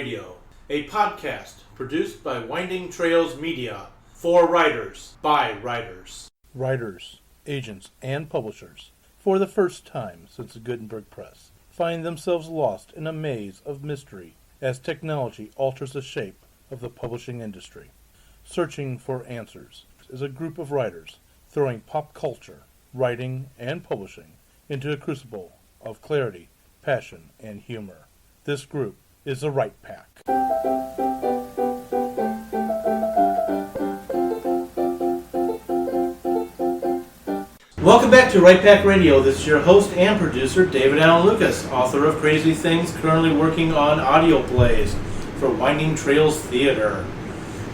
Radio, a podcast produced by Winding Trails Media for writers by writers. Writers, agents, and publishers, for the first time since the Gutenberg Press, find themselves lost in a maze of mystery as technology alters the shape of the publishing industry. Searching for Answers is a group of writers throwing pop culture, writing, and publishing into a crucible of clarity, passion, and humor. This group is the Right Pack. Welcome back to Right Pack Radio. This is your host and producer, David Allen Lucas, author of Crazy Things, currently working on audio plays for Winding Trails Theater.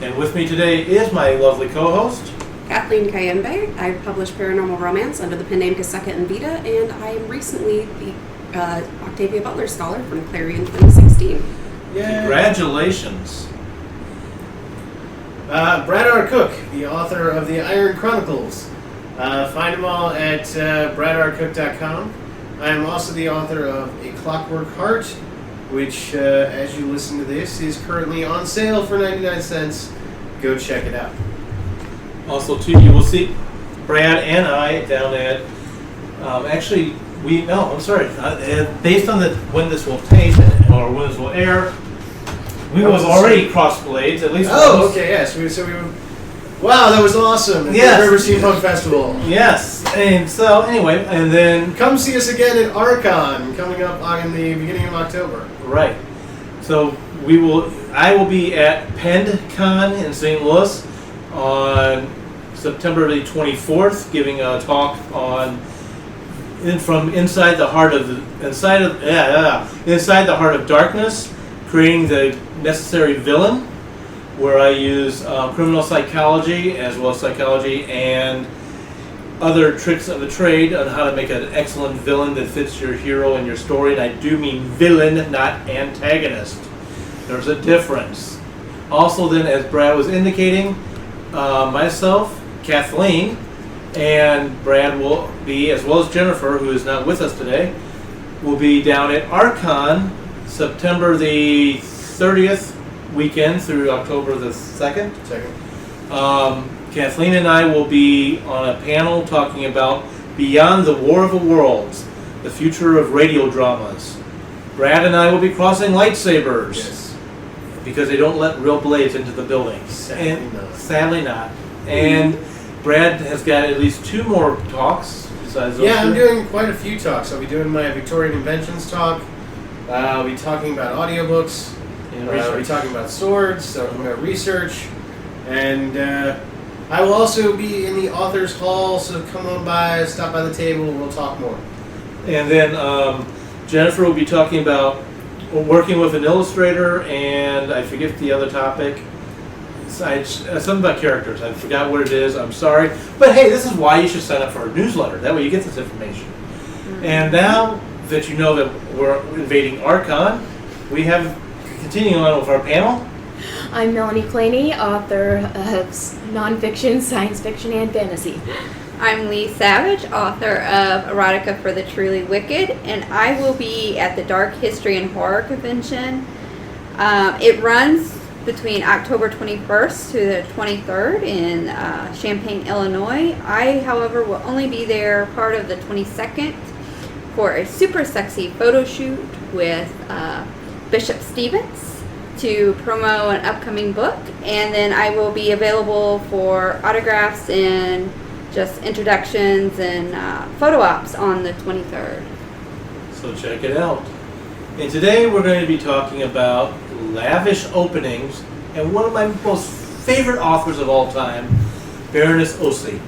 And with me today is my lovely co-host, Kathleen Kayembe. I published paranormal romance under the pen name Kaseka and Vita, and I am recently the Octavia Butler Scholar from Clarion 2016. Yay. Congratulations. Brad R. Cook, the author of the Iron Chronicles. Find them all at bradarcook.com. I am also the author of A Clockwork Heart, which, as you listen to this, is currently on sale for 99 cents. Go check it out. Also, too, you will see Brad and I down at, based on when this will tape or when this will air, we will have already crossed blades at least once. Oh, okay, yes. Wow, that was awesome. Yes. The River Steampunk Festival. Yes. And so, anyway, and then... Come see us again at Archon, coming up in the beginning of October. Right. So, I will be at PendCon in St. Louis on September the 24th, giving a talk on from inside the heart of darkness, creating the necessary villain, where I use criminal psychology as well as psychology and other tricks of the trade on how to make an excellent villain that fits your hero and your story. And I do mean villain, not antagonist. There's a difference. Also then, as Brad was indicating, myself, Kathleen, and Brad will be, as well as Jennifer, who is not with us today, will be down at Archon September the 30th weekend through October the 2nd. Kathleen and I will be on a panel talking about Beyond the War of the Worlds, the future of radio dramas. Brad and I will be crossing lightsabers. Yes. Because they don't let real blades into the building. Sadly not. And Brad has got at least 2 more talks besides those. Yeah, I'm doing quite a few talks. I'll be doing my Victorian Inventions talk. I'll be talking about audiobooks. I'll be talking about swords, talking about research. And I will also be in the author's hall, so come on by, stop by the table, we'll talk more. And then Jennifer will be talking about working with an illustrator, and I forget the other topic. Something about characters. I forgot what it is. I'm sorry. But hey, this is why you should sign up for our newsletter. That way you get this information. Mm-hmm. And now that you know that we're invading Archon, we have continuing on with our panel. I'm Melanie Claney, author of nonfiction, science fiction, and fantasy. I'm Lee Savage, author of Erotica for the Truly Wicked, and I will be at the Dark History and Horror Convention. It runs between October 21st to the 23rd in Champaign, Illinois. I, however, will only be there part of the 22nd for a super sexy photo shoot with Bishop Stevens to promo an upcoming book, and then I will be available for autographs and just introductions and photo ops on the 23rd. So check it out. And today we're going to be talking about Lavish Openings and one of my most favorite authors of all time, Baroness Orczy.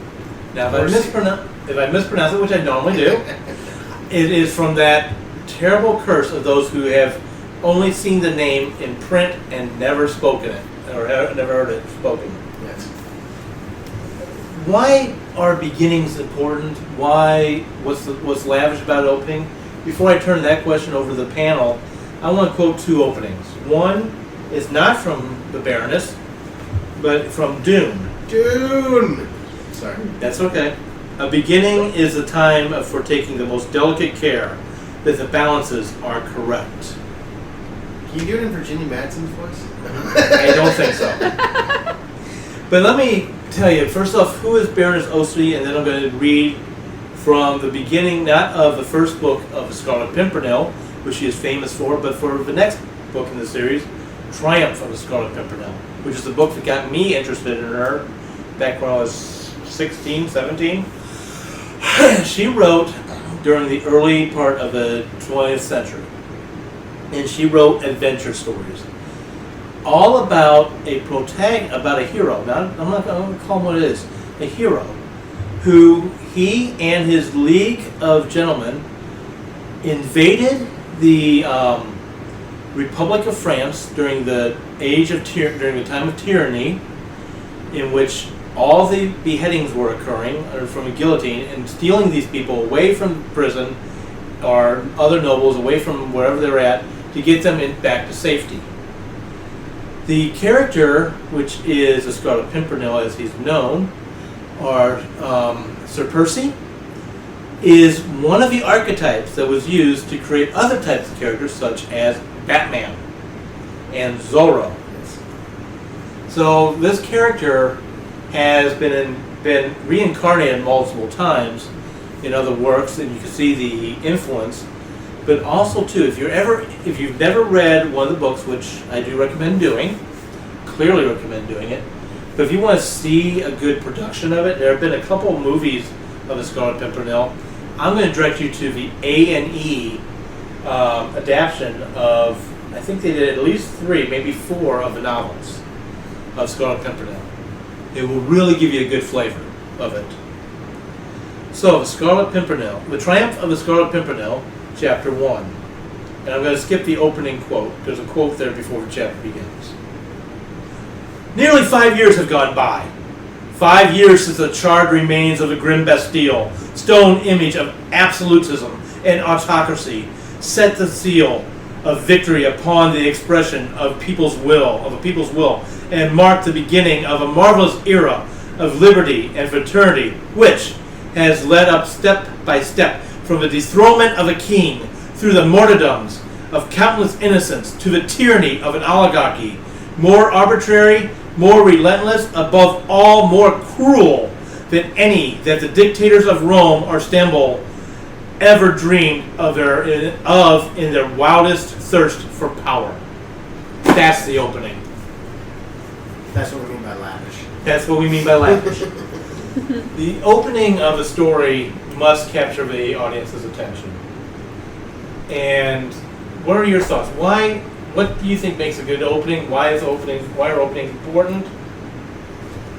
Now, if I mispronounce it, which I normally do, it is from that terrible curse of those who have only seen the name in print and never spoken it, or never heard it spoken. Yes. Why are beginnings important? What's lavish about opening? Before I turn that question over to the panel, I want to quote 2 openings. One is not from the Baroness, but from Dune. Dune! Sorry. That's okay. A beginning is a time for taking the most delicate care that the balances are correct. Can you do it in Virginia Madsen's voice? I don't think so. But let me tell you, first off, who is Baroness Orczy, and then I'm going to read from the beginning, not of the first book of Scarlet Pimpernel, which she is famous for, but for the next book in the series, Triumph of the Scarlet Pimpernel, which is the book that got me interested in her back when I was 16, 17. She wrote during the early part of the 20th century, and she wrote adventure stories, all about about a hero. Now, I'm not going to call him what it is, a hero, who he and his league of gentlemen invaded the Republic of France during the during the time of tyranny, in which all the beheadings were occurring from a guillotine, and stealing these people away from prison or other nobles, away from wherever they were at, to get them back to safety. The character, which is a Scarlet Pimpernel as he's known, or Sir Percy, is one of the archetypes that was used to create other types of characters, such as Batman and Zorro. So this character has been reincarnated multiple times in other works, and you can see the influence. But also, too, if you've never read one of the books, which I do recommend doing, clearly recommend doing it, but if you want to see a good production of it, there have been a couple of movies of the Scarlet Pimpernel. I'm going to direct you to the A&E adaptation of, I think they did at least 3, maybe 4 of the novels of Scarlet Pimpernel. It will really give you a good flavor of it. So, Scarlet Pimpernel, The Triumph of the Scarlet Pimpernel, Chapter 1. And I'm going to skip the opening quote. There's a quote there before the chapter begins. Nearly 5 years have gone by. 5 years since the charred remains of the grim Bastille, stone image of absolutism and autocracy, set the seal of victory upon the expression of a people's will, and marked the beginning of a marvelous era of liberty and fraternity, which has led up step by step from the dethronement of a king through the martyrdoms of countless innocents to the tyranny of an oligarchy, more arbitrary, more relentless, above all more cruel than any that the dictators of Rome or Istanbul ever dreamed of in their wildest thirst for power. That's the opening. That's what we mean by lavish. That's what we mean by lavish. The opening of the story must capture the audience's attention. And what are your thoughts? What do you think makes a good opening? Why are openings important?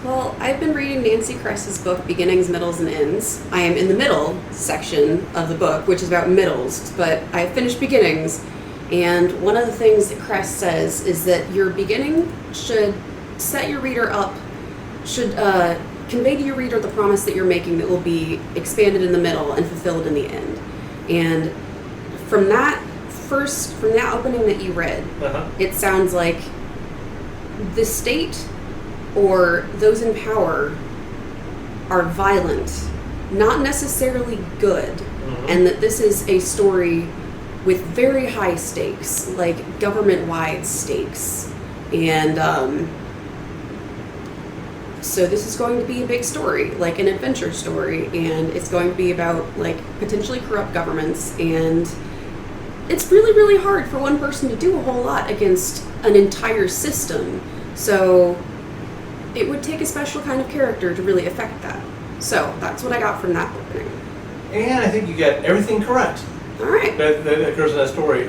Well, I've been reading Nancy Kress's book, Beginnings, Middles, and Ends. I am in the middle section of the book, which is about middles, but I finished Beginnings, and one of the things that Kress says is that your beginning should set your reader up, should convey to your reader the promise that you're making that will be expanded in the middle and fulfilled in the end. And from that opening that you read, it sounds like the state or those in power are violent, not necessarily good, and that this is a story with very high stakes, like government-wide stakes. And so this is going to be a big story, like an adventure story, and it's going to be about like potentially corrupt governments, and it's really, really hard for one person to do a whole lot against an entire system. So it would take a special kind of character to really affect that. So that's what I got from that opening. And I think you got everything correct. All right. That occurs in that story.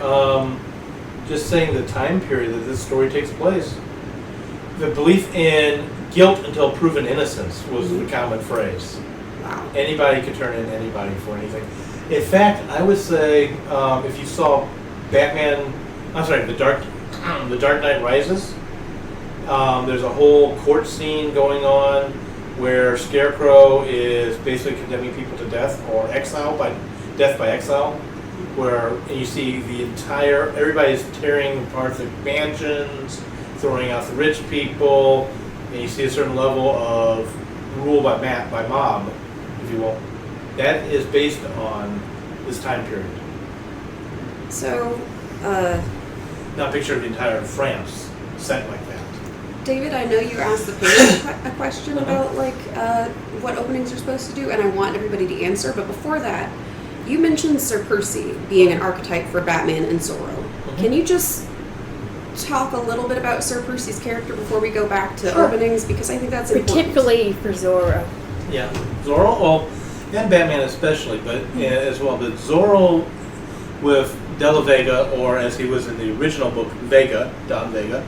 Just saying the time period that this story takes place. The belief in guilt until proven innocence was the common phrase. Wow. Anybody could turn in anybody for anything. In fact, I would say if you saw The Dark Knight Rises, there's a whole court scene going on where Scarecrow is basically condemning people to death or death by exile, where you see everybody's tearing apart the mansions, throwing out the rich people, and you see a certain level of rule by mob, if you will. That is based on this time period. So, Now picture the entire France set like that. David, I know you asked the panel a question about like what openings are supposed to do, and I want everybody to answer. But before that, you mentioned Sir Percy being an archetype for Batman and Zorro. Can you just talk a little bit about Sir Percy's character before we go back to openings? Because I think that's important. Particularly for Zorro. Yeah, Zorro, well, and Batman especially, but as well. But Zorro with De La Vega, or as he was in the original book, Vega, Don Vega.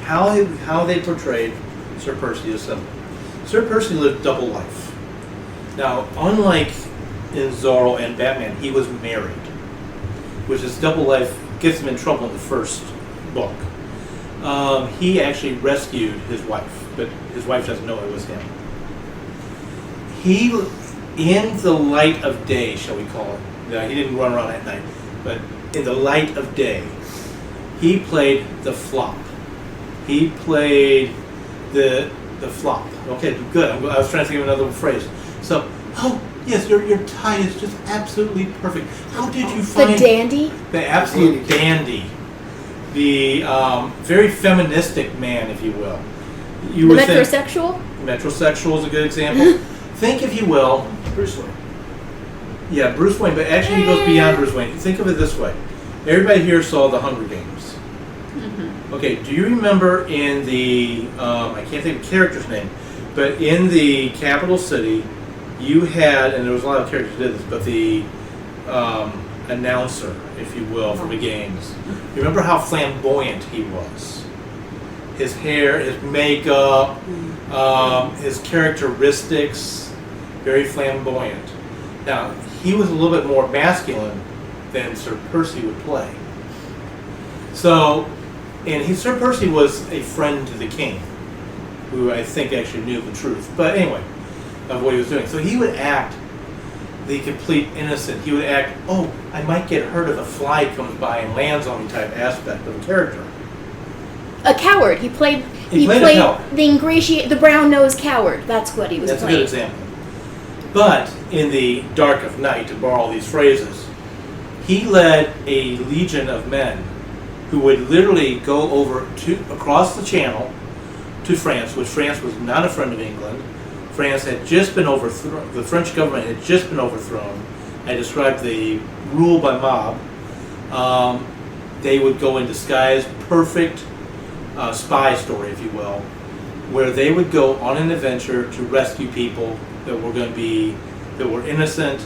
How they portrayed Sir Percy is simple. Sir Percy lived double life. Now, unlike in Zorro and Batman, he was married, which is double life gets him in trouble in the first book. He actually rescued his wife, but his wife doesn't know it was him. He, in the light of day, shall we call it, now, he didn't run around at night, but in the light of day, he played the flop. He played the flop. Okay, good. I was trying to think of another phrase. So, oh yes, your tie is just absolutely perfect. How did you find the dandy? The absolute dandy, the very feministic man, if you will. You The would think- metrosexual? Metrosexual is a good example. Think, if you will, Bruce Wayne. yeah, Bruce Wayne, but actually he goes beyond Bruce Wayne. Think of it this way. Everybody here saw The Hunger Games. Okay, do you remember in the, I can't think of the character's name, but in the capital city, you had, and there was a lot of characters who did this, but the announcer, if you will, for the games. Remember how flamboyant he was? His hair, his makeup, his characteristics, very flamboyant. Now, he was a little bit more masculine than Sir Percy would play. So, Sir Percy was a friend to the king, who I think actually knew the truth. But anyway, of what he was doing. So he would act the complete innocent. He would act, oh, I might get hurt if a fly comes by and lands on me type aspect of a character. A coward. He played a coward. the brown-nosed coward. That's what he was That's playing. a good example. But in the dark of night, to borrow these phrases, he led a legion of men who would literally go across the channel to France, which France was not a friend of England. France had just been overthrown. The French government had just been overthrown. I described the rule by mob. They would go in disguise, perfect spy story, if you will, where they would go on an adventure to rescue people that were innocent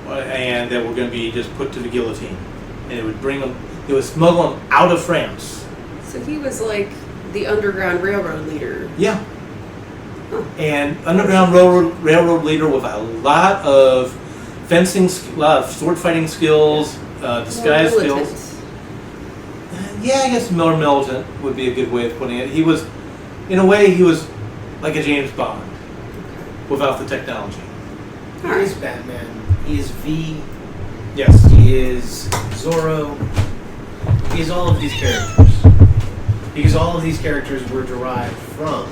and that were going to be just put to the guillotine. And it would smuggle them out of France. So he was like the Underground Railroad leader. Yeah. And Underground Railroad leader with a lot of fencing, a lot of sword fighting skills, disguise skills. Yeah, I guess more militant would be a good way of putting it. He was, in a way, he was like a James Bond without the technology. He is Batman. He is V. Yes. He is Zorro. He is all of these characters. Because all of these characters were derived from,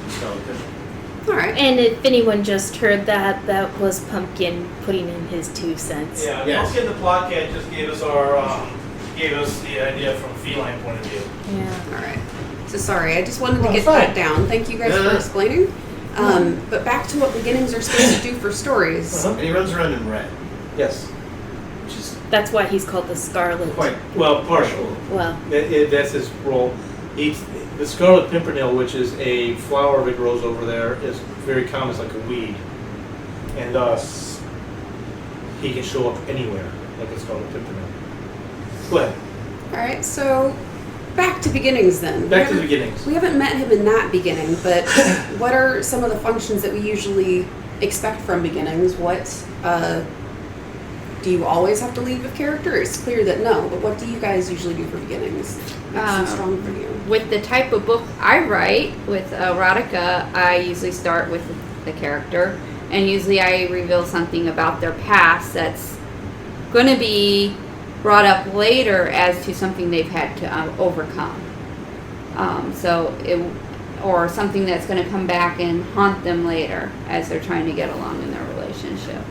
Scarlet Pimpernel. All right. And if anyone just heard that was Pumpkin putting in his 2 cents. Yeah, Yes. Pumpkin the Plotcat just gave us the idea from a feline point of view. Yeah. All right. So sorry, I just wanted to Oh, get fine. that down. Thank you guys for explaining. But back to what beginnings are supposed to do for stories. And he runs around in red, Yes. which is That's why he's called the Scarlet. quite Well, partial. Well, That's his role. The Scarlet Pimpernel, which is a flower that grows over there, is very common. It's like a weed. And thus, he can show up anywhere like a Scarlet Pimpernel. Go ahead. All right. So back to beginnings then. Back to the beginnings. We haven't met him in that beginning, but what are some of the functions that we usually expect from beginnings? What do you always have to lead with character? It's clear that no, but what do you guys usually do for beginnings? What's so strong for you? With the type of book I write, with erotica, I usually start with the character, and usually I reveal something about their past that's going to be brought up later as to something they've had to overcome. Or something that's going to come back and haunt them later as they're trying to get along in their relationship.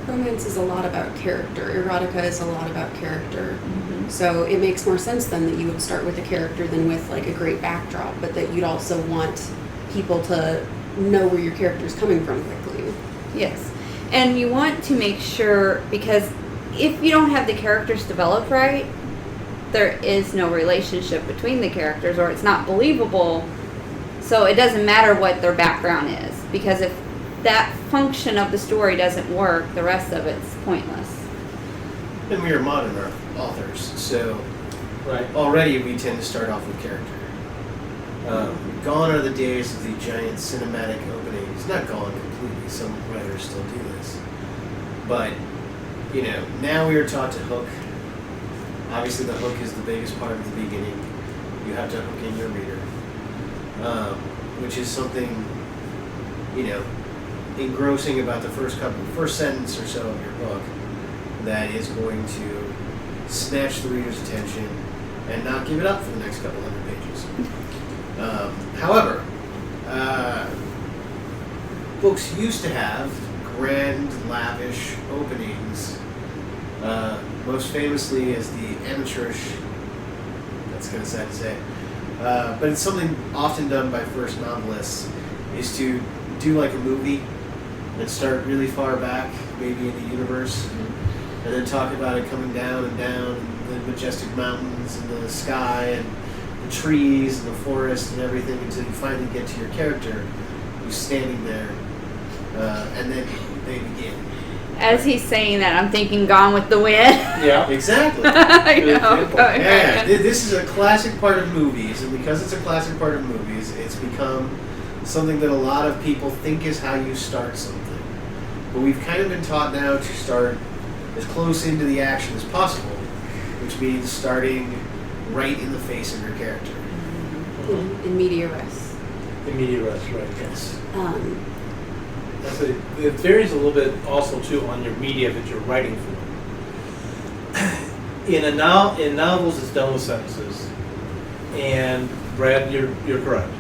romance is a lot about character. Erotica is a lot about character. Mhm. So it makes more sense then that you would start with a character than with like a great backdrop, but that you'd also want people to know where your character is coming from quickly. Yes. And you want to make sure, because if you don't have the characters developed right, there is no relationship between the characters, or it's not believable. So it doesn't matter what their background is, because if that function of the story doesn't work, the rest of it's pointless. And we are modern authors, so Right. already we tend to start off with character. Gone are the days of the giant cinematic openings. Not gone completely, some writers still do this. But, you know, now we are taught to hook. Obviously the hook is the biggest part of the beginning. You have to hook in your reader. Which is something, you know, engrossing about the first sentence or so of your book that is going to snatch the reader's attention and not give it up for the next couple hundred pages. However, books used to have grand, lavish openings, most famously as the amateurish, that's kind of sad to say, but it's something often done by first novelists, is to do like a movie and start really far back, maybe in the universe, and then talk about it coming down and down, and the majestic mountains and the sky and the trees and the forest and everything, until you finally get to your character who's standing there, and then they begin. As he's saying that, I'm thinking Gone with the Wind. Yeah. Exactly. I Good know. example. Yeah, this is a classic part of movies, and because it's a classic part of movies, it's become something that a lot of people think is how you start something. But we've kind of been taught now to start as close into the action as possible, which means starting right in the face of your character. In media res. Immediate rest, right? Yes. That's it varies a little bit also too on your media that you're writing for. In novels, it's done with sentences, and Brad, you're correct.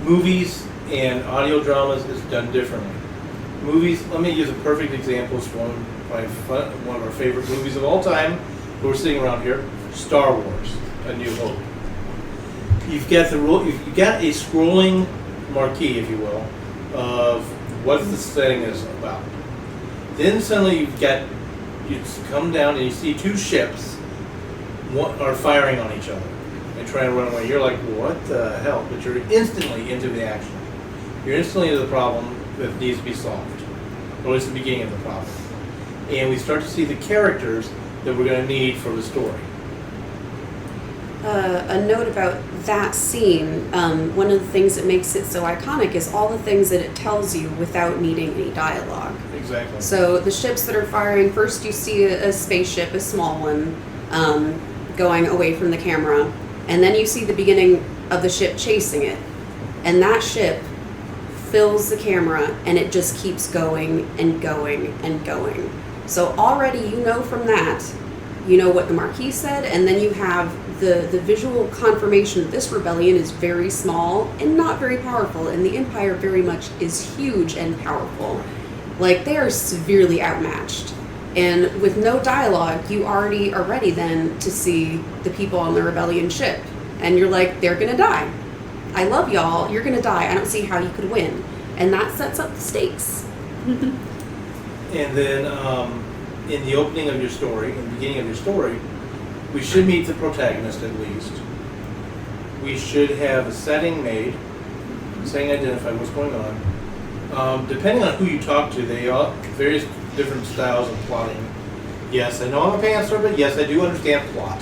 Movies and audio dramas is done differently. Movies, let me use a perfect example. It's one of our favorite movies of all time. We're sitting around here, Star Wars: A New Hope. You've got a scrolling marquee, if you will, of what the setting is about. Then suddenly you come down and you see two ships are firing on each other and trying to run away. You're like, what the hell? But you're instantly into the action. You're instantly into the problem that needs to be solved. Or it's the beginning of the problem. And we start to see the characters that we're going to need for the story. A note about that scene, one of the things that makes it so iconic is all the things that it tells you without needing any dialogue. Exactly. So the ships that are firing, first you see a spaceship, a small one, going away from the camera, and then you see the beginning of the ship chasing it. And that ship fills the camera, and it just keeps going and going and going. So already you know from that, you know what the Marquis said, and then you have the visual confirmation that this rebellion is very small and not very powerful, and the Empire very much is huge and powerful. Like, they are severely outmatched. And with no dialogue, you already are ready then to see the people on the rebellion ship. And you're like, they're gonna die. I love y'all, you're gonna die. I don't see how you could win. And that sets up the stakes. And then in the opening of your story, in the beginning of your story, we should meet the protagonist at least. We should have a setting made, setting identified, what's going on. Depending on who you talk to, they all various different styles of plotting. Yes, I know I'm a pantser, but yes, I do understand plot.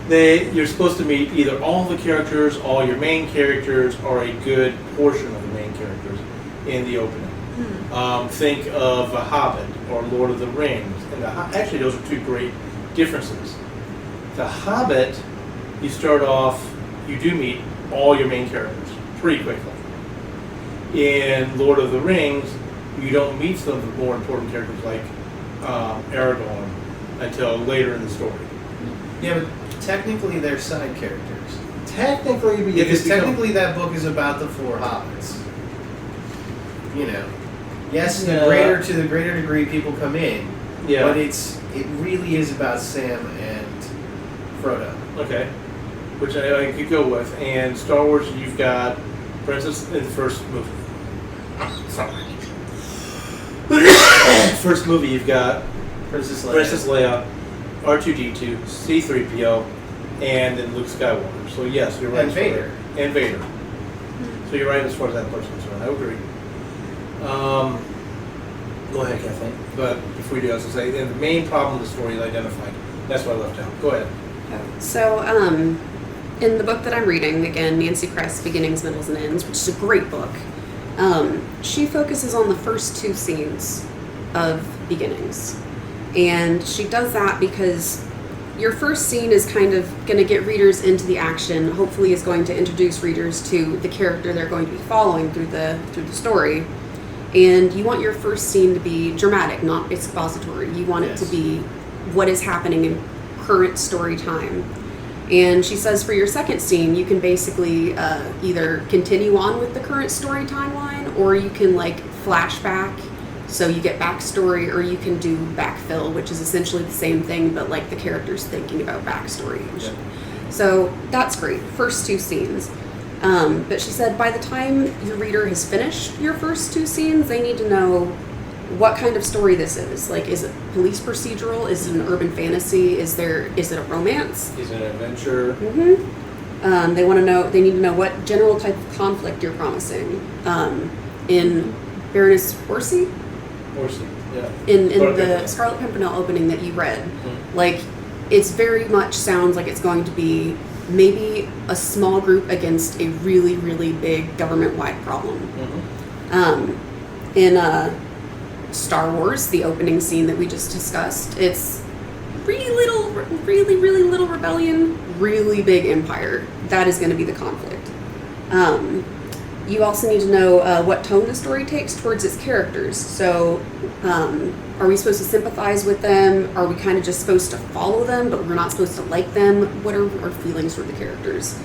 You're supposed to meet either all the characters, all your main characters, or a good portion of the main characters in the opening. Think of A Hobbit or Lord of the Rings. And actually, those are two great differences. The Hobbit, you start off, you do meet all your main characters pretty quickly. In Lord of the Rings, you don't meet some of the more important characters like Aragorn until later in the story. Yeah, but technically they're side characters. Technically, Because technically that book is about the four hobbits. You know. Yes, Yeah. to the greater degree people come in. Yeah. But it really is about Sam and Frodo. Okay. Which I could go with. And Star Wars, you've got Princess in the first movie. Sorry. First movie, you've got Princess Leia, R2D2, C-3PO, and then Luke Skywalker. So yes, you're right. And Vader. And Vader. So you're right as far as that part's concerned. I agree. Go ahead, Kathleen. But before we do, I was going to say, the main problem of the story is identified. That's what I left out. Go ahead. So, in the book that I'm reading, again, Nancy Kress, Beginnings, Middles, and Ends, which is a great book, she focuses on the first 2 scenes of Beginnings. And she does that because your first scene is kind of going to get readers into the action, hopefully is going to introduce readers to the character they're going to be following through the story. And you want your first scene to be dramatic, not expository. You want it to be what is happening in current story time. And she says for your second scene, you can basically either continue on with the current story timeline, or you can like flashback, so you get backstory, or you can do backfill, which is essentially the same thing, but like the character's thinking about backstory. Yeah. So that's great, first 2 scenes. But she said by the time your reader has finished your first 2 scenes, they need to know what kind of story this is. Like, is it police procedural? Is it an urban fantasy? Is it a romance? Is it an adventure? Mm-hmm. They need to know what general type of conflict you're promising. In Baroness Orczy? Orczy, yeah. In Scarlet the Pimpernel. Scarlet Pimpernel opening that you read, like, it's very much sounds like it's going to be maybe a small group against a really, really big government-wide problem. In Star Wars, the opening scene that we just discussed, it's really, really little rebellion, really big empire. That is going to be the conflict. You also need to know what tone the story takes towards its characters. So, are we supposed to sympathize with them? Are we kind of just supposed to follow them, but we're not supposed to like them? What are our feelings for the characters?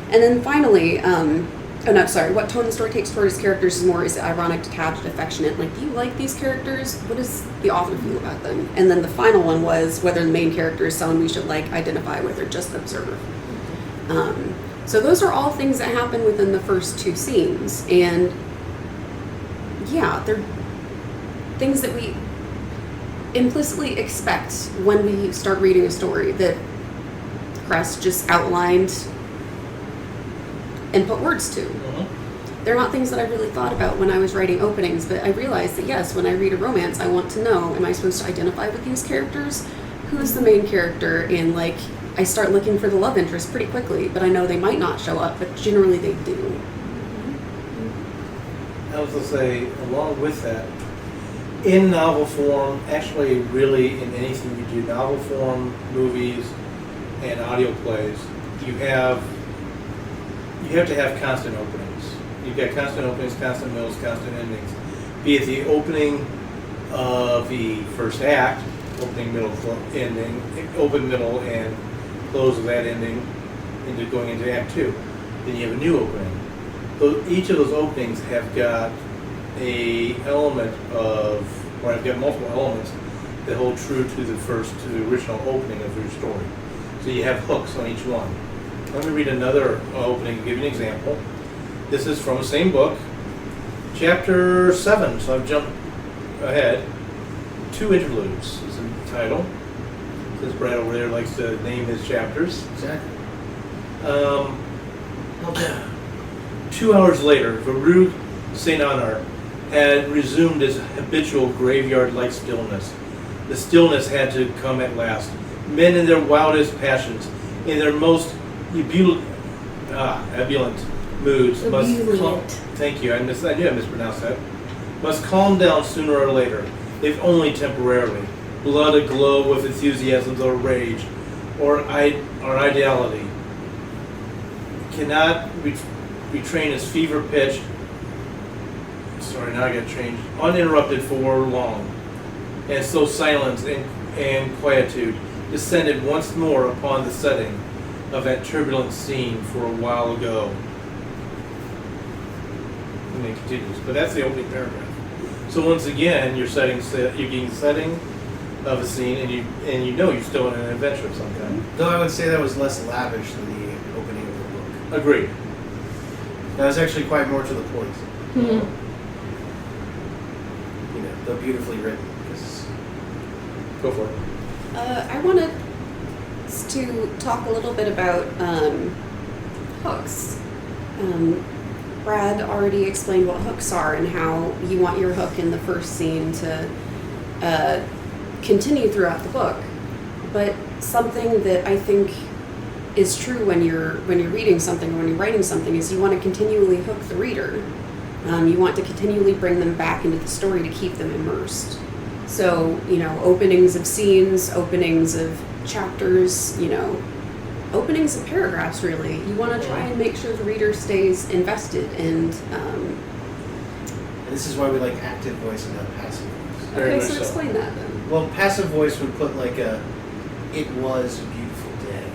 And then finally, what tone the story takes towards its characters is it ironic, detached, affectionate? Like, do you like these characters? What does the author feel about them? And then the final one was whether the main character is someone we should like, identify with, or just observe. So those are all things that happen within the first 2 scenes, and yeah, they're things that we implicitly expect when we start reading a story that Kress just outlined and put words to. They're not things that I really thought about when I was writing openings, but I realized that yes, when I read a romance, I want to know, am I supposed to identify with these characters? Who's the main character? And like, I start looking for the love interest pretty quickly, but I know they might not show up, but generally they do. I was going to say, along with that, in novel form, actually really in anything you do, novel form, movies, and audio plays, you have to have constant openings. You've got constant openings, constant middles, constant endings. Be it the opening of the first act, opening, middle, ending, open, middle, and close of that ending into going into Act 2. Then you have a new opening. So each of those openings have got I've got multiple elements that hold true to the original opening of your story. So you have hooks on each one. Let me read another opening to give you an example. This is from the same book, chapter 7. So I've jumped ahead. 2 interludes is the title. Since Brad over there likes to name his chapters. Exactly. 2 hours later, Varug St. Anar had resumed his habitual graveyard-like stillness. The stillness had to come at last. Men in their wildest passions, in their most ebullient moods, thank you, I knew I mispronounced that, must calm down sooner or later, if only temporarily. Blood aglow with enthusiasms or rage, or ideality, cannot retrain its fever pitch. Sorry, now I got changed. Uninterrupted for long, and so silence and quietude descended once more upon the setting of that turbulent scene for a while ago. And it continues, but that's the opening paragraph. So once again, you're getting setting of a scene, and you know you're still in an adventure of some kind. Though I would say that was less lavish than the opening of the book. Agreed. That was actually quite more to the point. Mhm. You know, though beautifully written. Go for it. I wanted to talk a little bit about hooks. Brad already explained what hooks are and how you want your hook in the first scene to continue throughout the book. But something that I think is true when you're reading something or when you're writing something is you want to continually hook the reader. You want to continually bring them back into the story to keep them immersed. So, openings of scenes, openings of chapters, openings of paragraphs, really. You want to try and make sure the reader stays invested and this is why we like active voice and not passive voice. Very okay, much so so. explain that then. Well, passive voice would put like it was a beautiful day,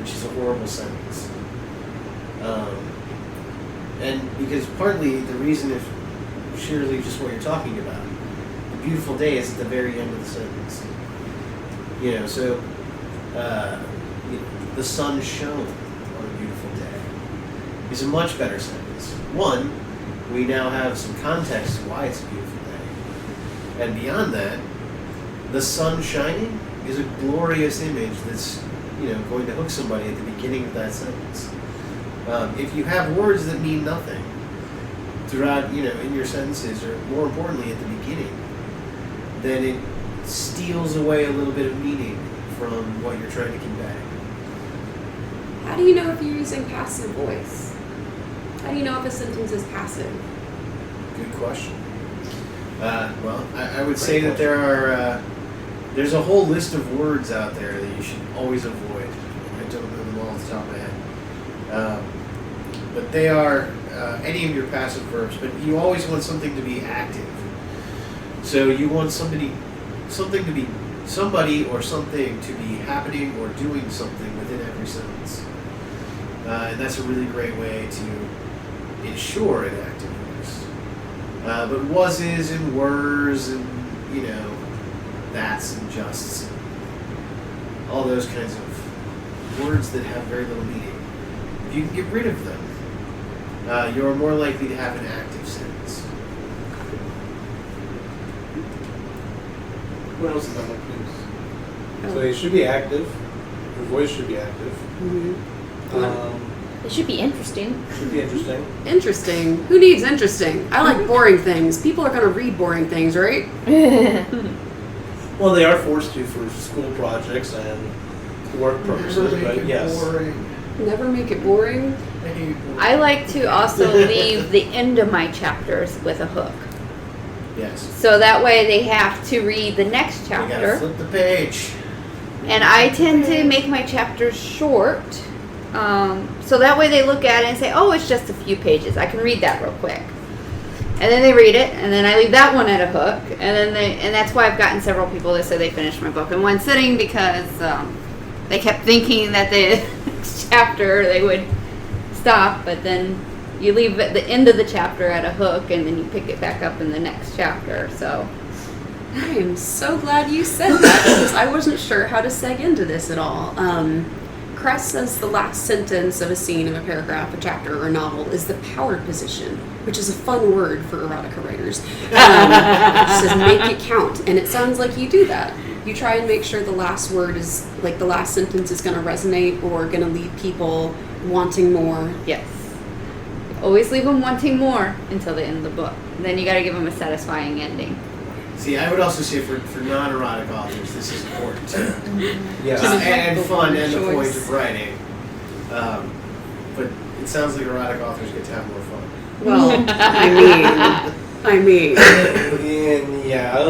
which is a horrible sentence. And because partly the reason is surely just what you're talking about. The beautiful day is at the very end of the sentence. So the sun shone on a beautiful day is a much better sentence. One, we now have some context to why it's a beautiful day. And beyond that, the sun shining is a glorious image that's, going to hook somebody at the beginning of that sentence. If you have words that mean nothing throughout, in your sentences, or more importantly at the beginning, then it steals away a little bit of meaning from what you're trying to convey. How do you know if you're using passive voice? How do you know if a sentence is passive? Good question. Well, I would say that there's a whole list of words out there that you should always avoid. I don't know them all off the top of my head. But they are any of your passive verbs, but you always want something to be active. So you want somebody or something to be happening or doing something within every sentence. And that's a really great way to ensure an active voice. But was-is and wers and, that's and justs and all those kinds of words that have very little meaning. If you can get rid of them, you're more likely to have an active sentence. What else is on the news? So it should be active. Your voice should be active. It should be interesting. Should be interesting. Interesting. Who needs interesting? I like boring things. People are going to read boring things, right? Well, they are forced to for school projects and work purposes, but yes. Boring. Never make it boring. I hate boring. I like to also leave the end of my chapters with a hook. Yes. So that way they have to read the next You gotta chapter. flip the page. And I tend to make my chapters short. So that way they look at it and say, oh, it's just a few pages. I can read that real quick. And then they read it, and then I leave that one at a hook. And that's why I've gotten several people that say they finished my book in one sitting because they kept thinking that the next chapter they would stop, but then you leave at the end of the chapter at a hook, and then you pick it back up in the next chapter. So I am so glad you said that because I wasn't sure how to seg into this at all. Cress says the last sentence of a scene of a paragraph, a chapter, or a novel is the power position, which is a fun word for erotica writers. It says make it count, and it sounds like you do that. You try and make sure the last word is, like the last sentence is going to resonate or going to leave people wanting more. yes, always leave them wanting more until the end of the book. And then you got to give them a satisfying ending. See, I would also say for non-erotic authors, this is important too. Yes. And fun and the point Choice. of writing. But it sounds like erotic authors get to have more fun. Well, I mean. Yeah.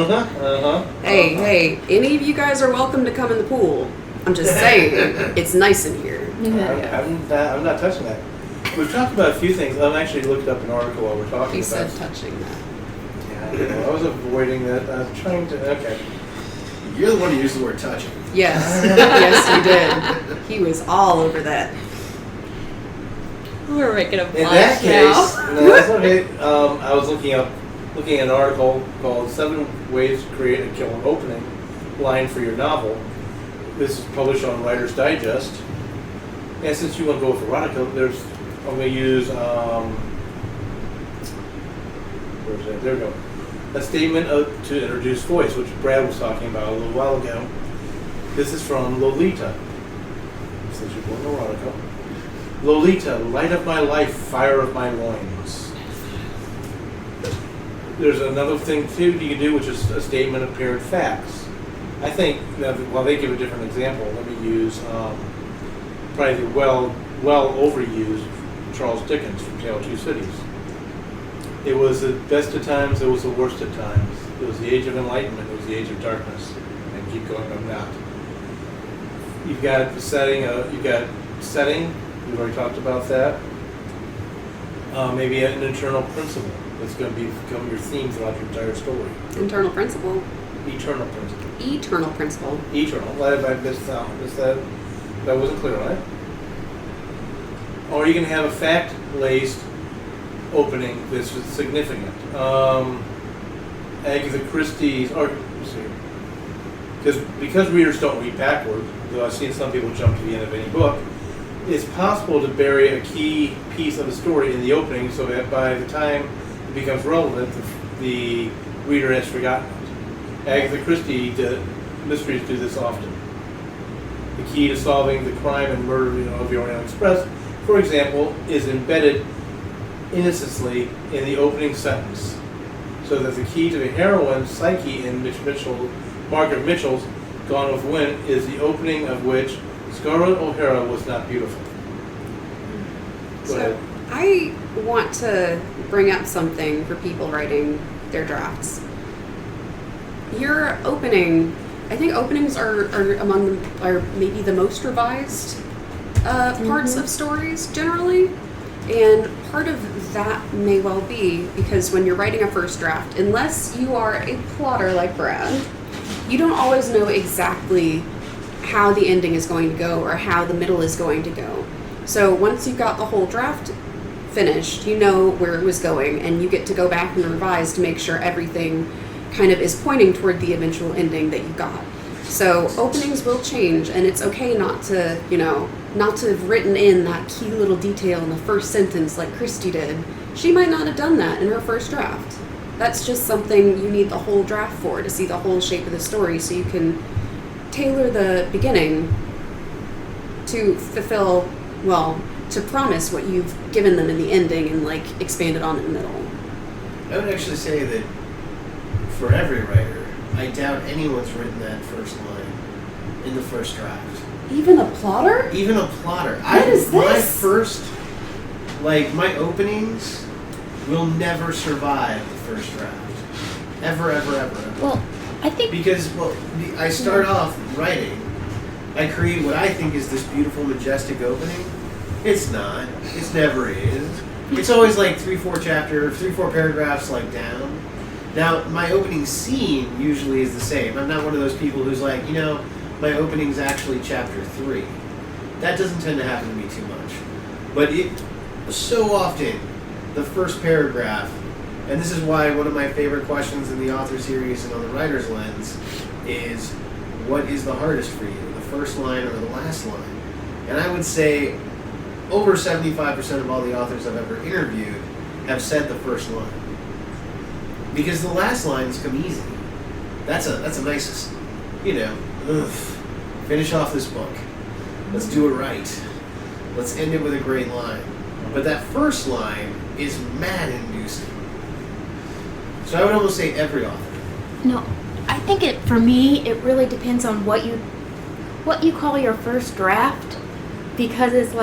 Hey, any of you guys are welcome to come in the pool. I'm just saying, it's nice in here. I'm not touching that. We've talked about a few things. I've actually looked up an article while we're talking He about. said touching that. Yeah, I was avoiding that. I was trying to. Okay. You're the one who used the word touching. Yes, yes, he did. He was all over that. We're making a In that case, no, that's okay. I was looking up looking at an article called 7 Ways to Create a Killer Opening Line for Your Novel. This is published on Writer's Digest. And since you want to go with erotica, I'm going to use, where's that? There we go. A statement to introduce voice, which Brad was talking about a little while ago. This is from Lolita. Since you're going to erotica. Lolita, light of my life, fire of my loins. There's another thing too you can do, which is a statement of paired facts. I think that while they give a different example, let me use probably the well overused Charles Dickens from Tale of Two Cities. It was the best of times, it was the worst of times. It was the age of enlightenment, it was the age of darkness. And keep going on that. You've got the setting, we've already talked about that. Maybe an internal principle that's going to become your theme throughout your entire story. Internal principle. Eternal principle. Eternal principle. Eternal. Why did I miss that? That wasn't clear, right? Or you can have a fact-laced opening that's significant. Agatha Christie's, or because readers don't read backward, though I've seen some people jump to the end of any book, it's possible to bury a key piece of the story in the opening so that by the time it becomes relevant, the reader has forgotten it. Agatha Christie mysteries do this often. The key to solving the crime and murder of the Orient Express, for example, is embedded innocently in the opening sentence, so that the key to the heroine's psyche in Margaret Mitchell's Gone with Wind is the opening of which Scarlett O'Hara was not beautiful. Go ahead. I want to bring up something for people writing their drafts. Your opening, I think openings are maybe the most revised parts of stories generally. And part of that may well be because when you're writing a first draft, unless you are a plotter like Brad, you don't always know exactly how the ending is going to go or how the middle is going to go. So once you've got the whole draft finished, you know where it was going, and you get to go back and revise to make sure everything kind of is pointing toward the eventual ending that you got. So openings will change, and it's okay not to have written in that key little detail in the first sentence like Christie did. She might not have done that in her first draft. That's just something you need the whole draft for, to see the whole shape of the story, so you can tailor the beginning to fulfill, to promise what you've given them in the ending and expand it on in the middle. I would actually say that for every writer, I doubt anyone's written that first line in the first draft. Even a plotter? Even a plotter. What is this? My first, my openings will never survive the first draft. Ever, ever, ever, ever. Well, I think... Because, I start off writing, I create what I think is this beautiful, majestic opening. It's not. It never is. It's always 3-4 paragraphs down. Now, my opening scene usually is the same. I'm not one of those people who's my opening's actually chapter 3. That doesn't tend to happen to me too much. But so often, the first paragraph, and this is why one of my favorite questions in the author series and on the writer's lens is, what is the hardest for you, the first line or the last line? And I would say over 75% of all the authors I've ever interviewed have said the first line. Because the last lines come easy. That's a nice, finish off this book. Let's do it right. Let's end it with a great line. But that first line is mad-inducing. So I would almost say every author. No, I think for me, it really depends on what you call your first draft, because it's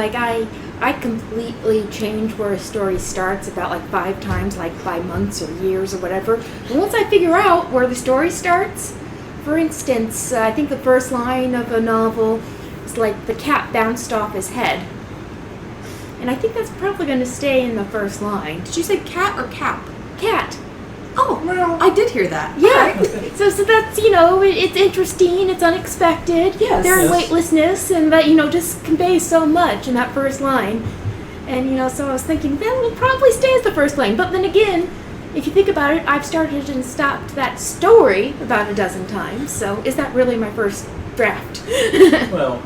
I completely change where a story starts about 5 times, by months or years or whatever. And once I figure out where the story starts, for instance, I think the first line of a novel is the cat bounced off his head. And I think that's probably going to stay in the first line. Did you say cat or cap? Cat. Oh, well, I did hear that. Yeah. So that's, it's interesting, it's unexpected. Yes. Their weightlessness, and that, just conveys so much in that first line. And, so I was thinking, that will probably stay as the first line. But then again, if you think about it, I've started and stopped that story about a dozen times. So is that really my first draft? Well,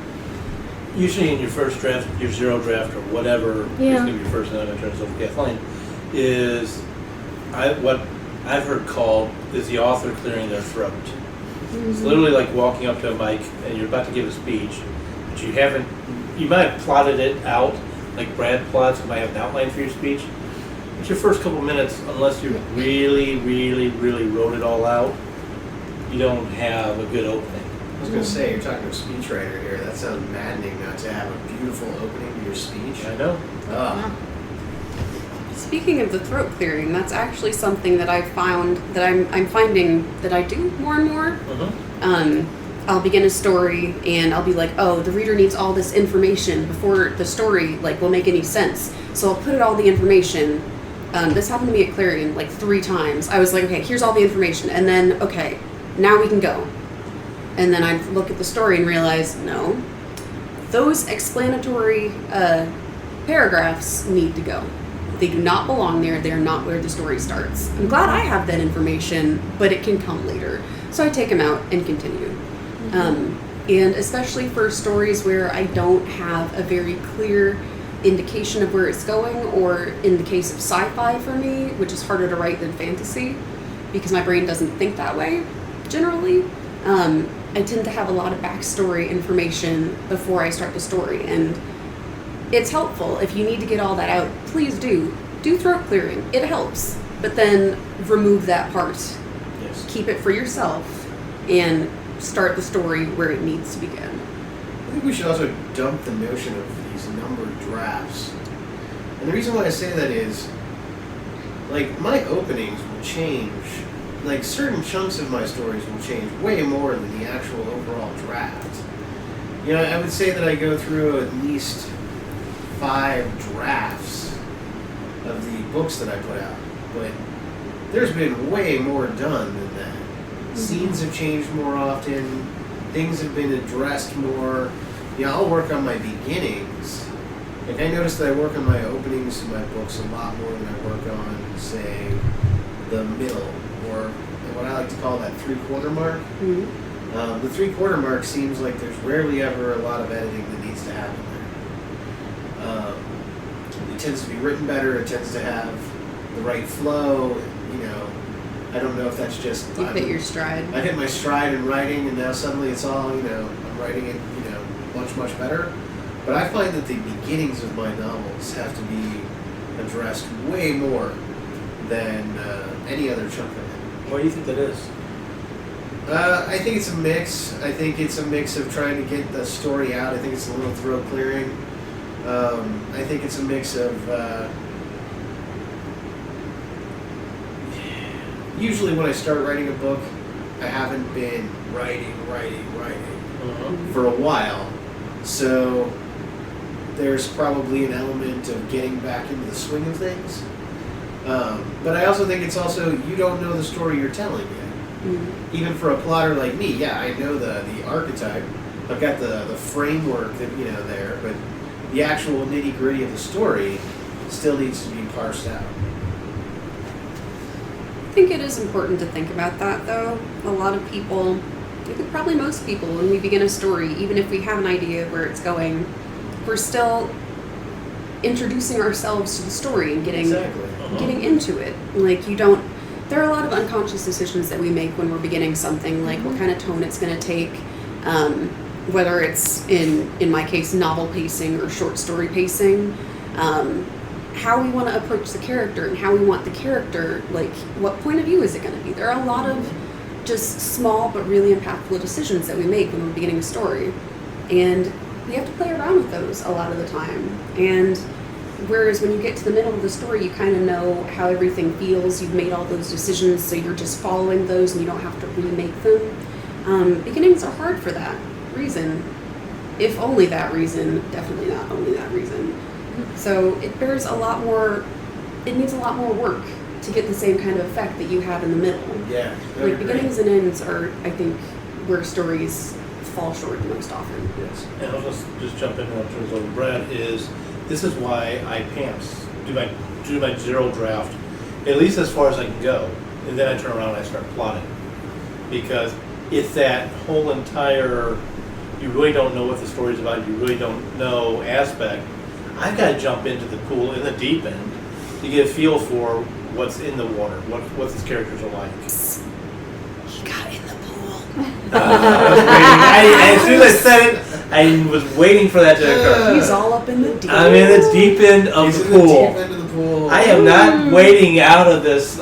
usually in your first draft, your zero draft or whatever is Yeah. going to be your first, and I'm going to turn this over to Kathleen, is what I've heard called is the author clearing their throat. It's literally like walking up to a mic and you're about to give a speech, but you might have plotted it out like Brad plots, you might have an outline for your speech. But your first couple minutes, unless you really, really, really wrote it all out, you don't have a good opening. I was going to say, you're talking to a speechwriter here. That sounds maddening not to have a beautiful opening to your speech. I know. Speaking of the throat clearing, that's actually something that I've found that I'm finding that I do more and more. I'll begin a story and I'll be like, oh, the reader needs all this information before the story will make any sense. So I'll put out all the information. This happened to me at Clarion 3 times. I was like, okay, here's all the information, and then okay, now we can go. And then I'd look at the story and realize, no, those explanatory paragraphs need to go. They do not belong there. They're not where the story starts. I'm glad I have that information, but it can come later. So I take them out and continue. And especially for stories where I don't have a very clear indication of where it's going, or in the case of sci-fi for me, which is harder to write than fantasy, because my brain doesn't think that way, generally. I tend to have a lot of backstory information before I start the story, and it's helpful. If you need to get all that out, please do. Do throat clearing. It helps. But then remove that part. Yes. Keep it for yourself and start the story where it needs to begin. I think we should also dump the notion of these numbered drafts. And the reason why I say that is, my openings will change. Certain chunks of my stories will change way more than the actual overall draft. I would say that I go through at least 5 drafts of the books that I put out, but there's been way more done than that. Scenes have changed more often, things have been addressed more. I'll work on my beginnings. I notice that I work on my openings to my books a lot more than I work on, say, the middle, or what I like to call that 3/4 mark. The 3/4 mark seems like there's rarely ever a lot of editing that needs to happen there. It tends to be written better. It tends to have the right flow. I don't know if that's just You hit your stride. I hit my stride in writing, and now suddenly it's all I'm writing it much, much better. But I find that the beginnings of my novels have to be addressed way more than any other chunk of it. Why do you think that is? I think it's a mix. I think it's a mix of trying to get the story out. I think it's a little throat clearing. I think it's a mix of usually when I start writing a book, I haven't been writing for a while. So there's probably an element of getting back into the swing of things. But I also think it's also, you don't know the story you're telling yet. Even for a plotter like me, I know the archetype. I've got the framework that there, but the actual nitty gritty of the story still needs to be parsed out. I think it is important to think about that, though. A lot of people, I think probably most people, when we begin a story, even if we have an idea of where it's going, we're still introducing ourselves to the story and getting into it. There are a lot of unconscious decisions that we make when we're beginning something, like what kind of tone it's going to take, whether it's, in my case, novel pacing or short story pacing, how we want to approach the character and how we want the character, what point of view is it going to be? There are a lot of just small but really impactful decisions that we make when we're beginning a story. And we have to play around with those a lot of the time. And whereas when you get to the middle of the story, you kind of know how everything feels. You've made all those decisions, so you're just following those and you don't have to remake them. Beginnings are hard for that reason. If only that reason, definitely not only that reason. So it needs a lot more work to get the same kind of effect that you have in the middle. Yeah. Beginnings and ends are, I think, where stories fall short the most often. Yes. And I'll just jump in and turn this over to Brad, this is why I pants, do my zero draft at least as far as I can go. And then I turn around and I start plotting. Because it's that whole entire, you really don't know what the story's about, you really don't know aspect. I've got to jump into the pool in the deep end to get a feel for what's in the water, what these characters are like. He got in the pool. I was waiting. As soon as I said it, I was waiting for that to occur. He's all up in the deep. I'm in the deep end of He's the in the pool. deep end of the pool. I am not wading out of this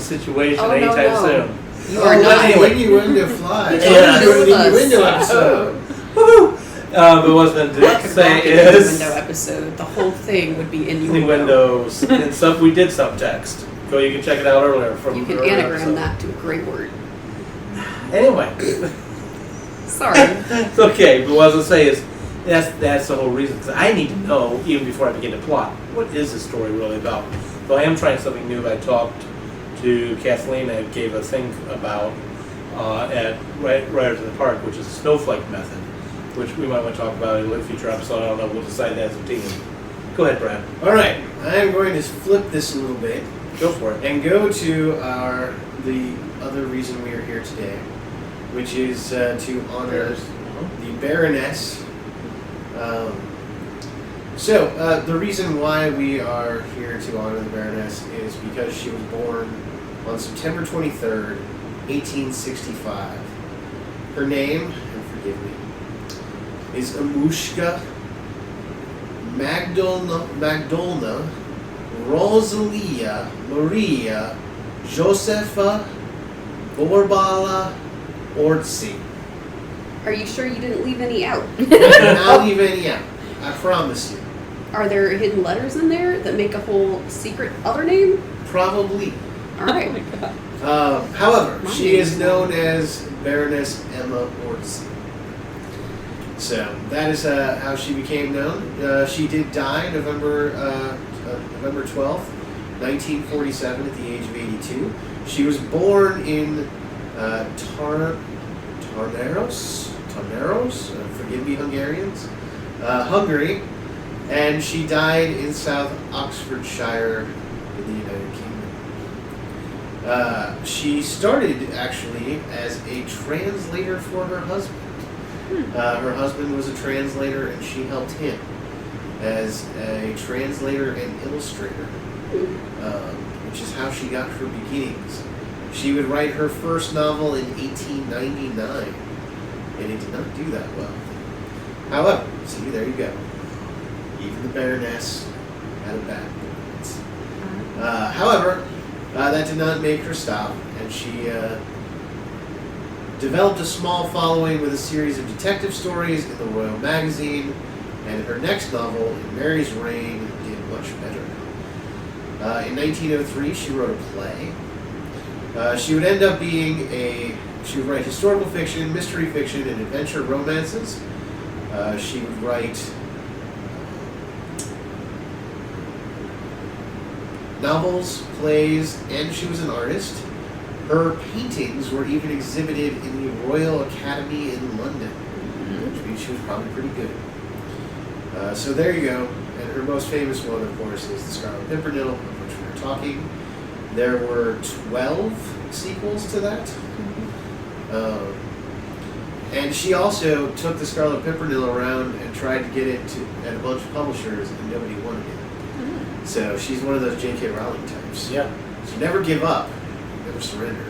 situation Oh, no, anytime no. soon. You are not. Anyway. Innuendo flies. Yeah. We're doing an Us. innuendo episode. Woohoo! But what I was going to say is Innuendo episode. The whole thing would be innuendo. innuendos and stuff. We did subtext. So you can check it out earlier from You can the earlier anagram episode. that to a great word. Anyway, Sorry. it's okay. But what I was going to say is that's the whole reason. Because I need to know even before I begin to plot, what is this story really about? So I am trying something new. I talked to Kathleen and gave a thing about at Writers in the Park, which is a snowflake method, which we might want to talk about in a future episode. I don't know. We'll decide that as a team. Go ahead, Brad. All right, I am going to flip this a little bit Go for it. and go to the other reason we are here today, which is to honor the Baroness. So the reason why we are here to honor the Baroness is because she was born on September 23rd, 1865. Her name, and forgive me, is Amushka Magdalena Rosalia Maria Josefa Borbala Orczy. Are you sure you didn't leave any out? I did not leave any out. I promise you. Are there hidden letters in there that make a whole secret other name? Probably. All right. However, My she name's is known as Baroness Emma Orczy. So that is how she became known. She did die November 12th, 1947, at the age of 82. She was born in Tarnaros, forgive me Hungarians, Hungary, and she died in South Oxfordshire in the United Kingdom. She started actually as a translator for her husband. Her husband was a translator, and she helped him as a translator and illustrator, which is how she got her beginnings. She would write her first novel in 1899, and it did not do that well. However, see, there you go. Even the Baroness had a bad moments. However, that did not make her stop, and she developed a small following with a series of detective stories in the Royal Magazine, and her next novel, In Mary's Reign, did much better. In 1903, she wrote a play. She would end up being she would write historical fiction, mystery fiction, and adventure romances. She would write novels, plays, and she was an artist. Her paintings were even exhibited in the Royal Academy in London, which means she was probably pretty good. So there you go. And her most famous one, of course, is the Scarlet Pimpernel, of which we were talking. There were 12 sequels to that. And she also took the Scarlet Pimpernel around and tried to get it at a bunch of publishers, and nobody wanted it. So she's one of those J.K. Rowling types. Yeah. So never give up, never surrender.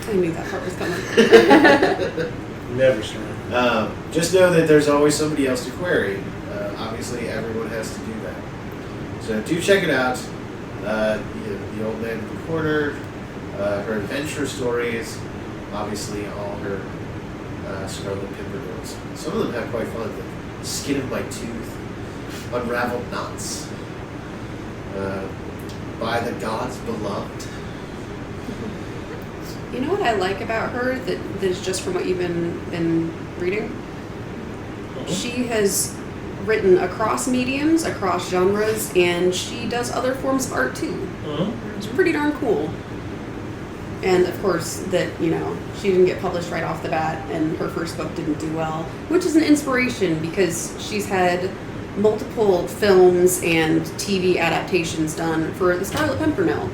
I knew that part was coming. Never surrender. Just know that there's always somebody else to query. Obviously, everyone has to do that. So do check it out. The Old Man in the Corner, her adventure stories, obviously all her Scarlet Pimpernels. Some of them have quite fun, like Skin of My Tooth, Unraveled Knots, By the Gods Beloved. You know what I like about her that is just from what you've been reading? She has written across mediums, across genres, and she does other forms of art too. It's pretty darn cool. And of course that, she didn't get published right off the bat and her first book didn't do well, which is an inspiration because she's had multiple films and TV adaptations done for the Scarlet Pimpernel.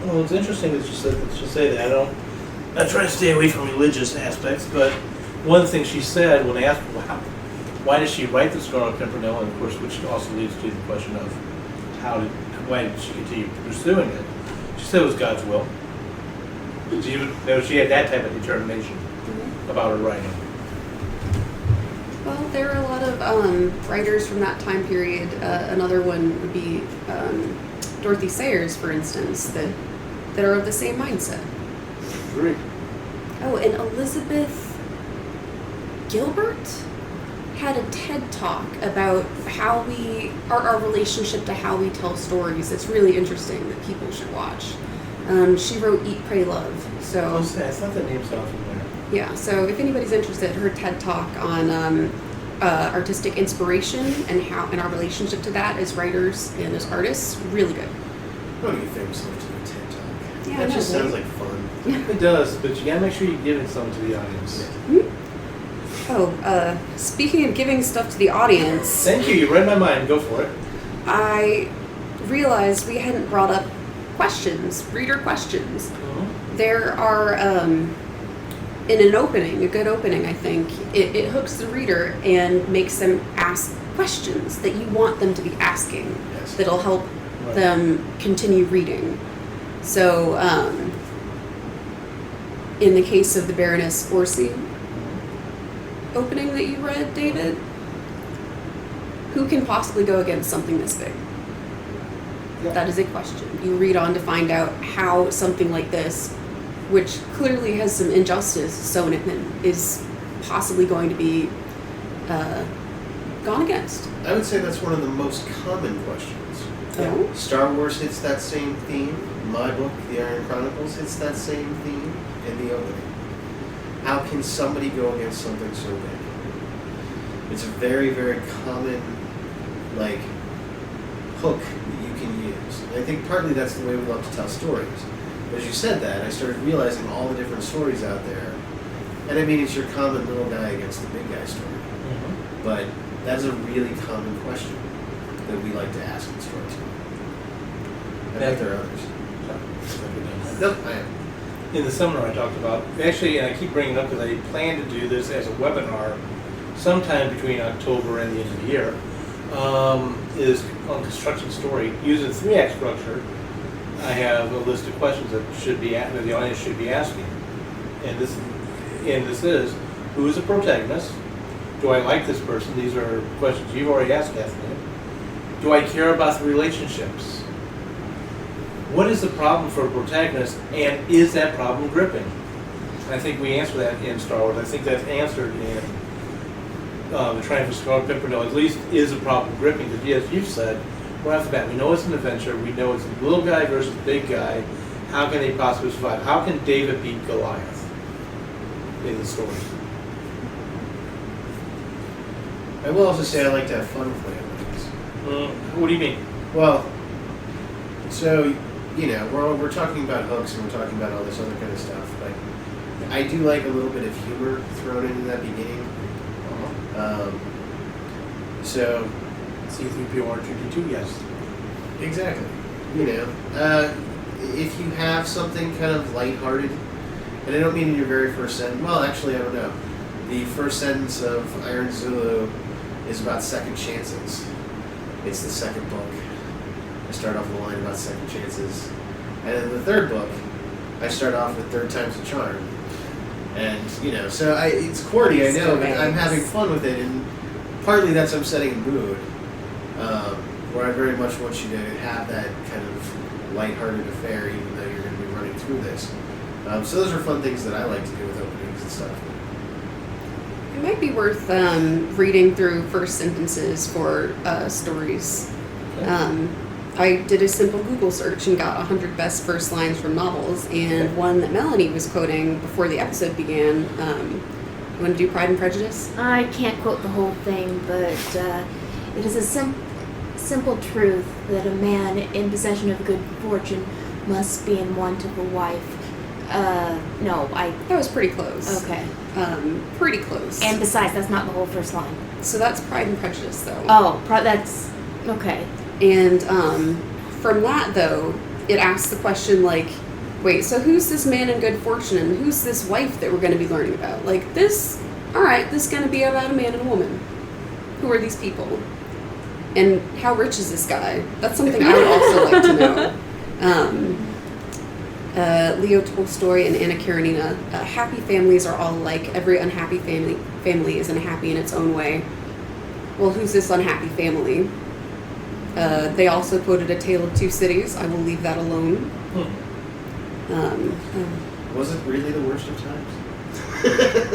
Well, it's interesting that she say that. I try to stay away from religious aspects, but one thing she said when asked, why did she write the Scarlet Pimpernel, and of course, which also leads to the question of why did she continue pursuing it? She said it was God's will. She had that type of determination about her writing. Well, there are a lot of writers from that time period. Another one would be Dorothy Sayers, for instance, that are of the same mindset. Great. Oh, and Elizabeth Gilbert had a TED Talk about how our relationship to how we tell stories. It's really interesting that people should watch. She wrote Eat, Pray, Love. So I thought that name sounded familiar. yeah, so if anybody's interested, her TED Talk on artistic inspiration and our relationship to that as writers and as artists, really good. What do you think so much of a TED Talk? Yeah, That I just know, sounds right? like fun. It does, but you gotta make sure you're giving some to the audience. Oh, speaking of giving stuff to the audience, Thank you. You read my mind. Go for it. I realized we hadn't brought up questions, reader questions. There are, in an opening, a good opening, I think, it hooks the reader and makes them ask questions that you want them to be asking. Yes. That'll help Right. them continue reading. So, in the case of the Baroness Orczy opening that you read, David, who can possibly go against something this big? Yeah. That is a question. You read on to find out how something like this, which clearly has some injustice sewn in, is possibly going to be gone against. I would say that's one of the most common questions. Oh? Star Wars hits that same theme. My book, The Iron Chronicles, hits that same theme in the opening. How can somebody go against something so big? It's a very, very common, hook that you can use. And I think partly that's the way we love to tell stories. But as you said that, I started realizing all the different stories out there. And I mean, it's your common little guy against the big guy story. But that's a really common question that we like to ask in stories. I bet there are others. Nope, I am. In the seminar I talked about, actually, and I keep bringing it up because I plan to do this as a webinar sometime between October and the end of the year, is on construction story. Using 3-act structure, I have a list of questions that the audience should be asking. And this is, who is the protagonist? Do I like this person? These are questions you've already asked, Kathleen. Do I care about the relationships? What is the problem for a protagonist, and is that problem gripping? And I think we answer that in Star Wars. I think that's answered in The Triumph of Scarlet Pimpernel. At least, is a problem gripping? Because as you've said, right off the bat, we know it's an adventure. We know it's a little guy versus big guy. How can they possibly survive? How can David beat Goliath in the story? I will also say I like to have fun with my openings. What do you mean? Well, so, we're talking about hooks and we're talking about all this other kind of stuff, but I do like a little bit of humor thrown into that beginning. So, C-3PO R2-D2, yes. exactly. If you have something kind of lighthearted, and I don't mean in your very first sentence, well, actually, I don't know. The first sentence of Iron Zulu is about second chances. It's the second book. I start off with a line about second chances. And in the third book, I start off with third time's a charm. And, so it's corny, I know, but I'm having fun with it. And partly that's I'm setting a mood where I very much want you to have that kind of lighthearted affair, even though you're going to be running through this. So those are fun things that I like to do with openings and stuff. It might be worth reading through first sentences for stories. I did a simple Google search and got 100 best first lines from novels, and one that Melanie was quoting before the episode began. You want to do Pride and Prejudice? I can't quote the whole thing, but it is a simple truth that a man in possession of good fortune must be in want of a wife. That was pretty close. Okay. Pretty close. And besides, that's not the whole first line. So that's Pride and Prejudice, though. Oh, that's okay. And from that, though, it asks the question like, wait, so who's this man in good fortune and who's this wife that we're going to be learning about? Like this, all right, this is going to be about a man and a woman. Who are these people? And how rich is this guy? That's something I would also like to know. Leo Tolstoy and Anna Karenina, happy families are all alike. Every unhappy family is unhappy in its own way. Well, who's this unhappy family? They also quoted A Tale of Two Cities. I will leave that alone. Was it really the worst of times?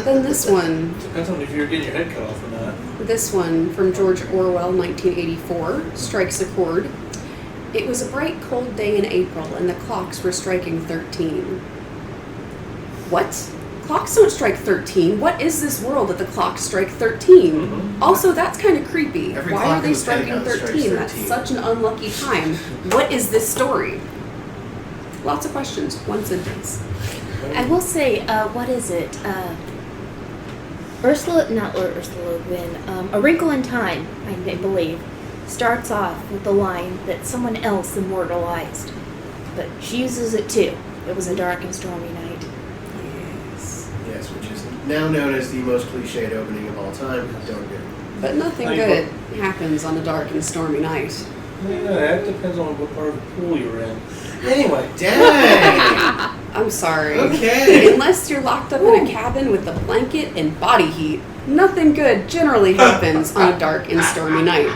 Then this one. Depends on if you're getting your head cut off or not. This one from George Orwell, 1984, strikes a chord. It was a bright, cold day in April, and the clocks were striking 13. What? Clocks don't strike 13. What is this world that the clocks strike 13? Mm-hmm. Also, that's kind of creepy. Every Why clock are they in the striking Pentagon strikes 13? That's 13. such an unlucky time. What is this story? Lots of questions. One sentence. I will say, what is it? Ursula Le Guin, A Wrinkle in Time, I believe, starts off with the line that someone else immortalized. But she uses it too. It was a dark and stormy night. Yes, which is now known as the most cliched opening of all time. Don't do it. But nothing good happens on a dark and stormy night. Yeah, that depends on what part of the pool you're in. Anyway, Dang! I'm sorry. Okay. Unless you're locked up in a cabin with a blanket and body heat, nothing good generally happens on a dark and stormy night.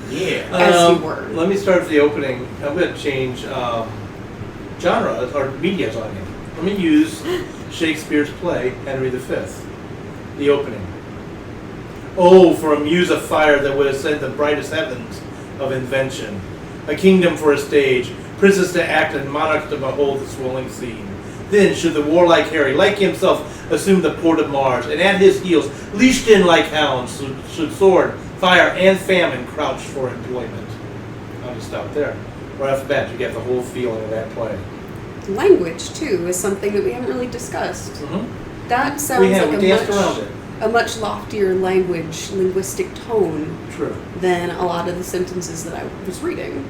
Yeah. As you were. Let me start with the opening. I'm going to change genre or media on it. Let me use Shakespeare's play, Henry V, the opening. Oh, for a muse of fire that would ascend the brightest heavens of invention, a kingdom for a stage, princes to act and monarchs to behold the swelling scene. Then should the warlike Harry, like himself, assume the port of Mars, and at his heels, leashed in like hounds, should sword, fire, and famine crouch for employment. I'll just stop there. Right off the bat, you get the whole feeling of that play. Language, too, is something that we haven't really discussed. Mm-hmm. That sounds We like danced around it. a much loftier linguistic tone True. than a lot of the sentences that I was reading.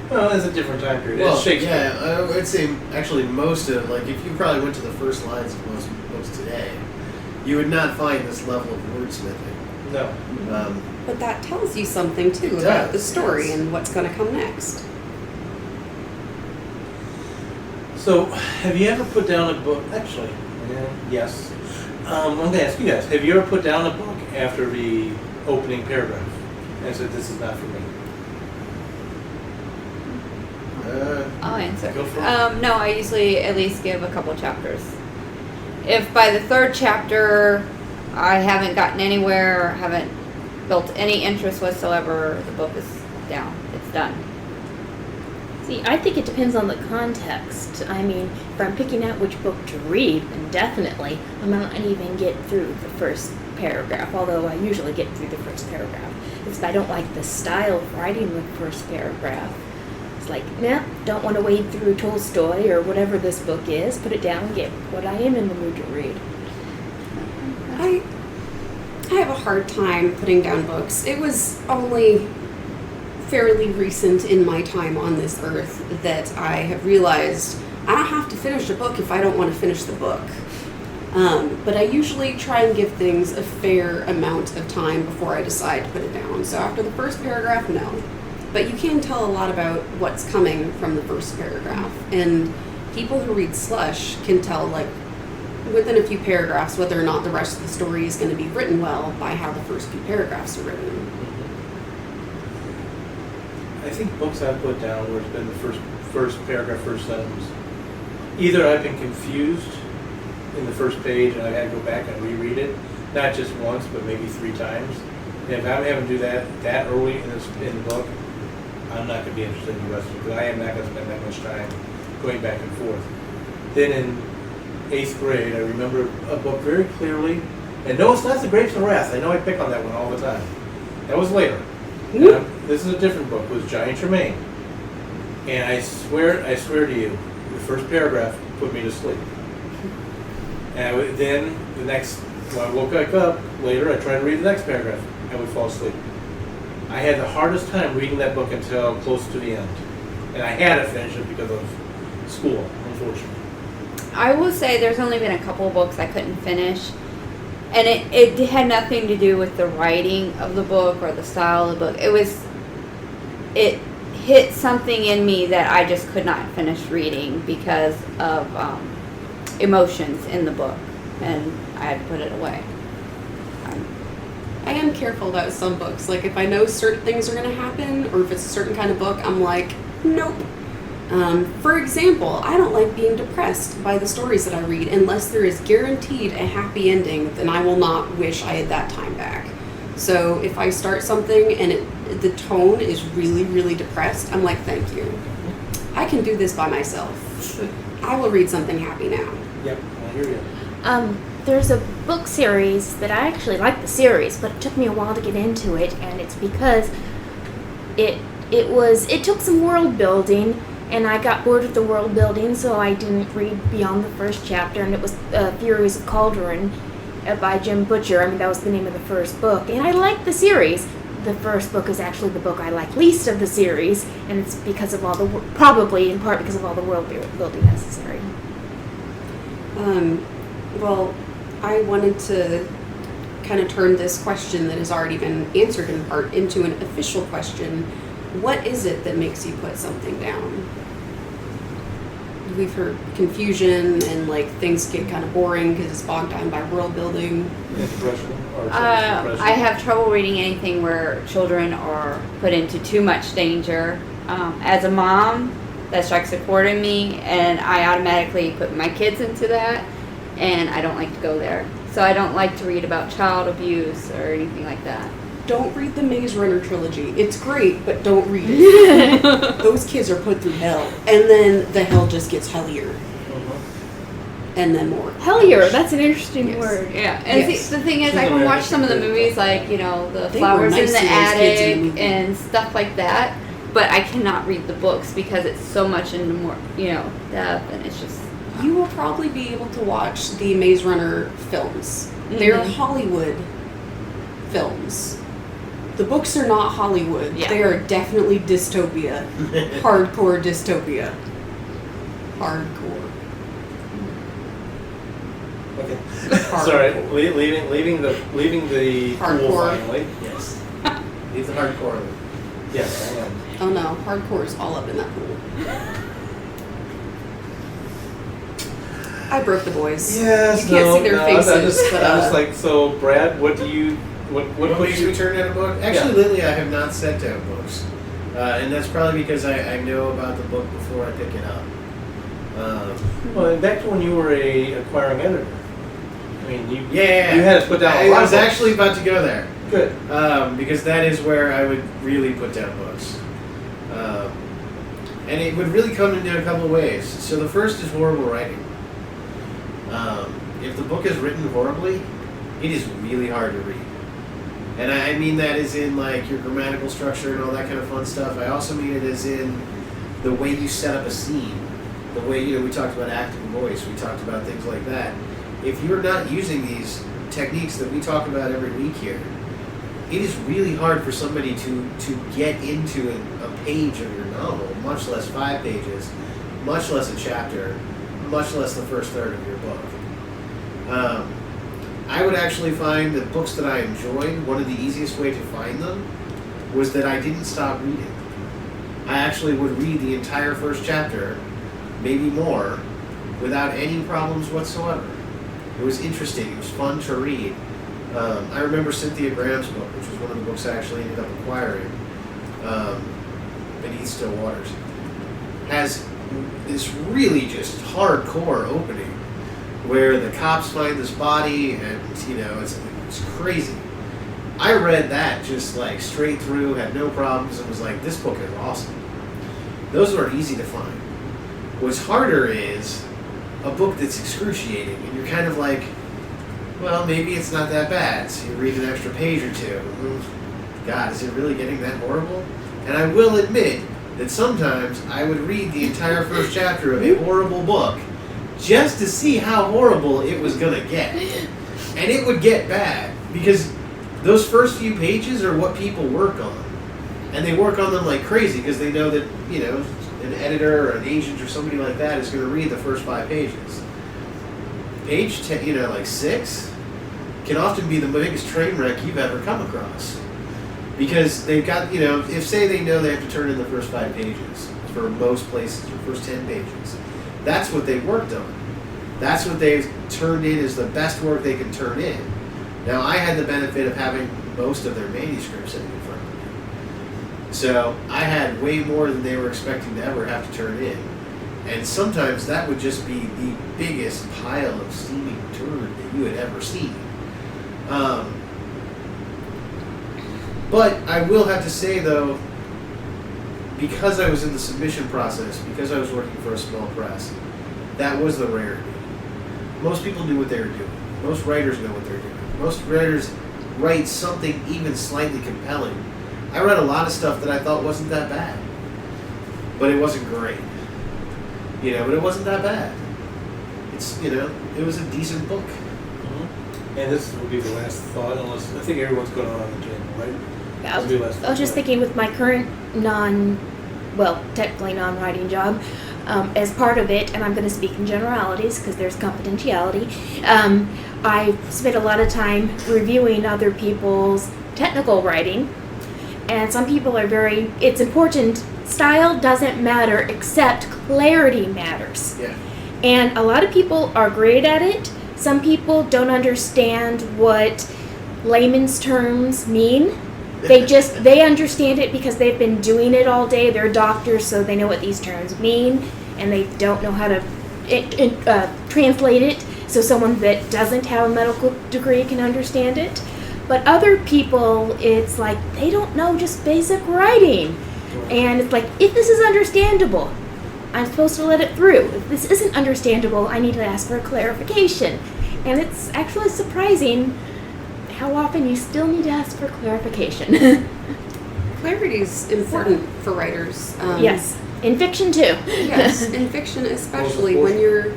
Well, it's a different time period. Well, It's Shakespeare. yeah, I would say actually most of, like, if you probably went to the first lines of most books today, you would not find this level of wordsmithing. No. But that tells you something, too, It about does, the story yes. and what's going to come next. So, have you ever put down a book? Actually, yes. I'm going to ask you guys. Have you ever put down a book after the opening paragraph and said, "This is not for me"? I'll answer. Go for it. No, I usually at least give a couple chapters. If by the third chapter I haven't gotten anywhere, haven't built any interest whatsoever, the book is down. It's done. See, I think it depends on the context. I mean, if I'm picking out which book to read, then definitely I might not even get through the first paragraph, although I usually get through the first paragraph. If I don't like the style of writing the first paragraph, it's like, nah, don't want to wade through Tolstoy or whatever this book is, put it down and get what I am in the mood to read. I have a hard time putting down books. It was only fairly recent in my time on this earth that I have realized I don't have to finish a book if I don't want to finish the book. But I usually try and give things a fair amount of time before I decide to put it down. So after the first paragraph, no. But you can tell a lot about what's coming from the first paragraph. And people who read slush can tell, like, within a few paragraphs whether or not the rest of the story is going to be written well by how the first few paragraphs are written. I think books I've put down where it's been the first paragraph, first sentence. Either I've been confused in the first page and I had to go back and reread it, not just once, but maybe 3 times. And if I'm having to do that early in the book, I'm not going to be interested in the rest of it, because I am not going to spend that much time going back and forth. Then in 8th grade, I remember a book very clearly, and no, it's not The Grapes of Wrath. I know I pick on that one all the time. That was later. This is a different book. It was Johnny Tremaine. And I swear to you, the first paragraph put me to sleep. And then when I woke back up later, I tried to read the next paragraph. I would fall asleep. I had the hardest time reading that book until close to the end. and I had to finish it because of school, unfortunately. I will say there's only been a couple of books I couldn't finish. And it had nothing to do with the writing of the book or the style of the book. It hit something in me that I just could not finish reading because of emotions in the book. And I had to put it away. I am careful about some books. Like, if I know certain things are going to happen, or if it's a certain kind of book, I'm like, nope. For example, I don't like being depressed by the stories that I read unless there is guaranteed a happy ending. Then I will not wish I had that time back. So if I start something and the tone is really, really depressed, I'm like, thank you. I can do this by myself. I will read something happy now. Yep, I hear you. There's a book series that I actually like the series, but it took me a while to get into it, and it's because it took some world building, and I got bored with the world building, so I didn't read beyond the first chapter, and it was Furies of Calderon by Jim Butcher. I mean, that was the name of the first book, and I liked the series. The first book is actually the book I like least of the series, and it's because of probably in part because of all the world building necessary. Well, I wanted to kind of turn this question that has already been answered in part into an official question. What is it that makes you put something down? We've heard confusion and like things get kind of boring because it's bogged down by world building. Depression. I have trouble reading anything where children are put into too much danger. As a mom, that strikes a chord in me, and I automatically put my kids into that, and I don't like to go there. So I don't like to read about child abuse or anything like that. Don't read the Maze Runner trilogy. It's great, but don't read it. Those kids are put through hell, and then the hell just gets hellier. And then more. Hellier, that's an interesting Yes. word. Yeah, and Yes. the thing is, I can watch some of the movies, like, you know, the They flowers were nice in the to those kids in the attic movie. and stuff like that, but I cannot read the books because it's so much into more, you know, depth, and it's just... You will probably be able to watch the Maze Runner films. They're Hollywood films. The books are not Hollywood. Yeah. They are definitely dystopia. Hardcore dystopia. Hardcore. Okay. Hardcore. Sorry, leaving the pool Hardcore. finally. Yes. Leave the hardcore. Yes, I am. Oh no, hardcore is all up in that pool. I broke the boys. Yes, You can't see their faces, I was but, like, so Brad, what What puts makes you? me turn down a book? Actually, lately I have not set down books. And that's probably because I know about the book before I pick it up. Well, and back to when you were a acquiring editor. I mean, you you Yeah. had to put down a I lot was of books. actually about to go there. Good. Because that is where I would really put down books. And it would really come into a couple of ways. So the first is horrible writing. If the book is written horribly, it is really hard to read. And I mean that as in like your grammatical structure and all that kind of fun stuff. I also mean it as in the way you set up a scene. The way, you know, we talked about acting voice, we talked about things like that. If you're not using these techniques that we talk about every week here, it is really hard for somebody to get into a page of your novel, much less 5 pages, much less a chapter, much less the first third of your book. I would actually find that books that I enjoyed, one of the easiest way to find them was that I didn't stop reading. I actually would read the entire first chapter, maybe more, without any problems whatsoever. It was interesting. It was fun to read. I remember Cynthia Graham's book, which was one of the books I actually ended up acquiring, Beneath Still Waters, has this really just hardcore opening where the cops find this body and, you know, it's crazy. I read that just like straight through, had no problems, and was like, this book is awesome. Those are easy to find. What's harder is a book that's excruciating, and you're kind of like, well, maybe it's not that bad. So you read an extra page or two. God, is it really getting that horrible? And I will admit that sometimes I would read the entire first chapter of a horrible book just to see how horrible it was going to get. And it would get bad, because those first few pages are what people work on. And they work on them like crazy because they know that, you know, an editor or an agent or somebody like that is going to read the first 5 pages. Page 10, like 6, can often be the biggest train wreck you've ever come across. Because they've got, if say they know they have to turn in the first 5 pages for most places, or first 10 pages, that's what they worked on. That's what they've turned in as the best work they can turn in. Now, I had the benefit of having most of their manuscripts sitting in front of me. So I had way more than they were expecting to ever have to turn in. And sometimes that would just be the biggest pile of steaming turd that you had ever seen. But I will have to say, though, because I was in the submission process, because I was working for a small press, that was the rarity. Most people knew what they were doing. Most writers know what they're doing. Most writers write something even slightly compelling. I read a lot of stuff that I thought wasn't that bad. But it wasn't great. But it wasn't that bad. It's, it was a decent book. Mm-hmm. And this will be the last thought, unless I think everyone's going on the table, right? I was just thinking with my current technically non-writing job, as part of it, and I'm going to speak in generalities because there's confidentiality, I spent a lot of time reviewing other people's technical writing, and some people are it's important, style doesn't matter except clarity matters. Yeah. And a lot of people are great at it. Some people don't understand what layman's terms mean. They understand it because they've been doing it all day. They're doctors, so they know what these terms mean, and they don't know how to translate it so someone that doesn't have a medical degree can understand it. But other people, it's like they don't know just basic writing. And it's like, if this is understandable, I'm supposed to let it through. If this isn't understandable, I need to ask for a clarification. And it's actually surprising how often you still need to ask for clarification. Clarity is important for writers. Yes, in fiction too. Yes, in fiction especially. When you're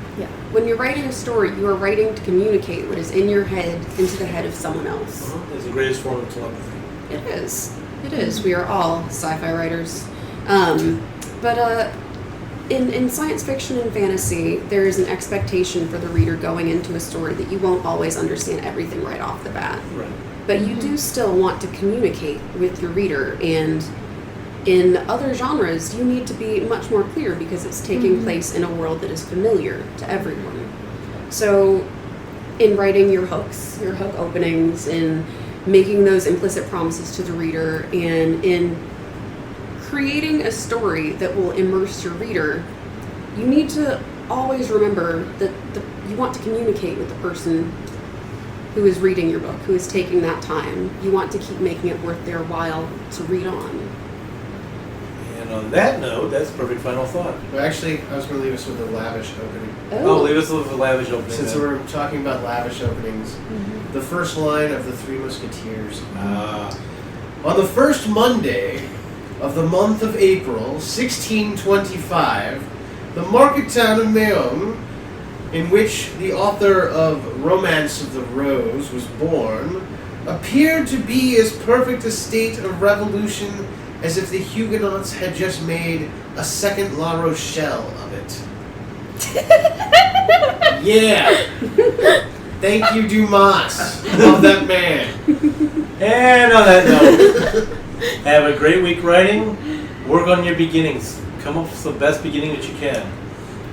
writing a story, you are writing to communicate what is in your head into the head of someone else. It's the greatest form of telepathy. It is. It is. We are all sci-fi writers. But in science fiction and fantasy, there is an expectation for the reader going into a story that you won't always understand everything right off the bat. Right. But you do still want to communicate with your reader, and in other genres, you need to be much more clear because it's taking place in a world that is familiar to everyone. So, in writing your hooks, your hook openings, in making those implicit promises to the reader, and in creating a story that will immerse your reader, you need to always remember that you want to communicate with the person who is reading your book, who is taking that time. You want to keep making it worth their while to read on. And on that note, that's a perfect final thought. Well, actually, I was going to leave us with a lavish opening. Oh, leave us with a lavish opening. Since then. we're talking about lavish openings, the first line of The Three Musketeers. On the first Monday of the month of April, 1625, the market town of Meung, in which the author of Romance of the Rose was born, appeared to be as perfect a state of revolution as if the Huguenots had just made a second La Rochelle of it. Yeah! Thank you, Dumas. Love that man. And on that note, have a great week writing. Work on your beginnings. Come up with the best beginning that you can.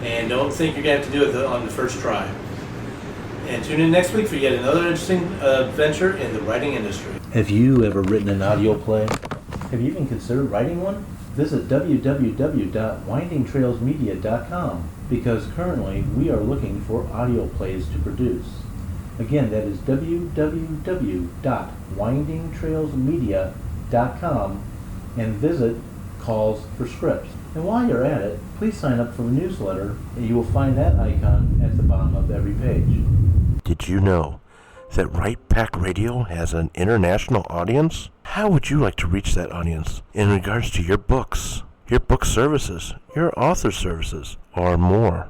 And don't think you're going to have to do it on the first try. And tune in next week for yet another interesting adventure in the writing industry. Have you ever written an audio play? Have you even considered writing one? Visit www.windingtrailsmedia.com because currently we are looking for audio plays to produce. Again, that is www.windingtrailsmedia.com and visit Calls for Scripts. And while you're at it, please sign up for the newsletter and you will find that icon at the bottom of every page. Did you know that Right Pack Radio has an international audience? How would you like to reach that audience in regards to your books, your book services, your author services, or more?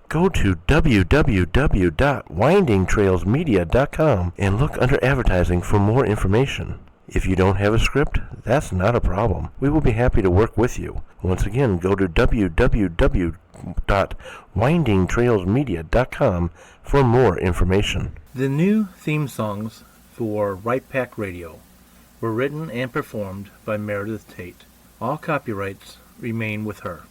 Go to www.windingtrailsmedia.com and look under advertising for more information. If you don't have a script, that's not a problem. We will be happy to work with you. Once again, go to www.windingtrailsmedia.com for more information. The new theme songs for Right Pack Radio were written and performed by Meredith Tate. All copyrights remain with her.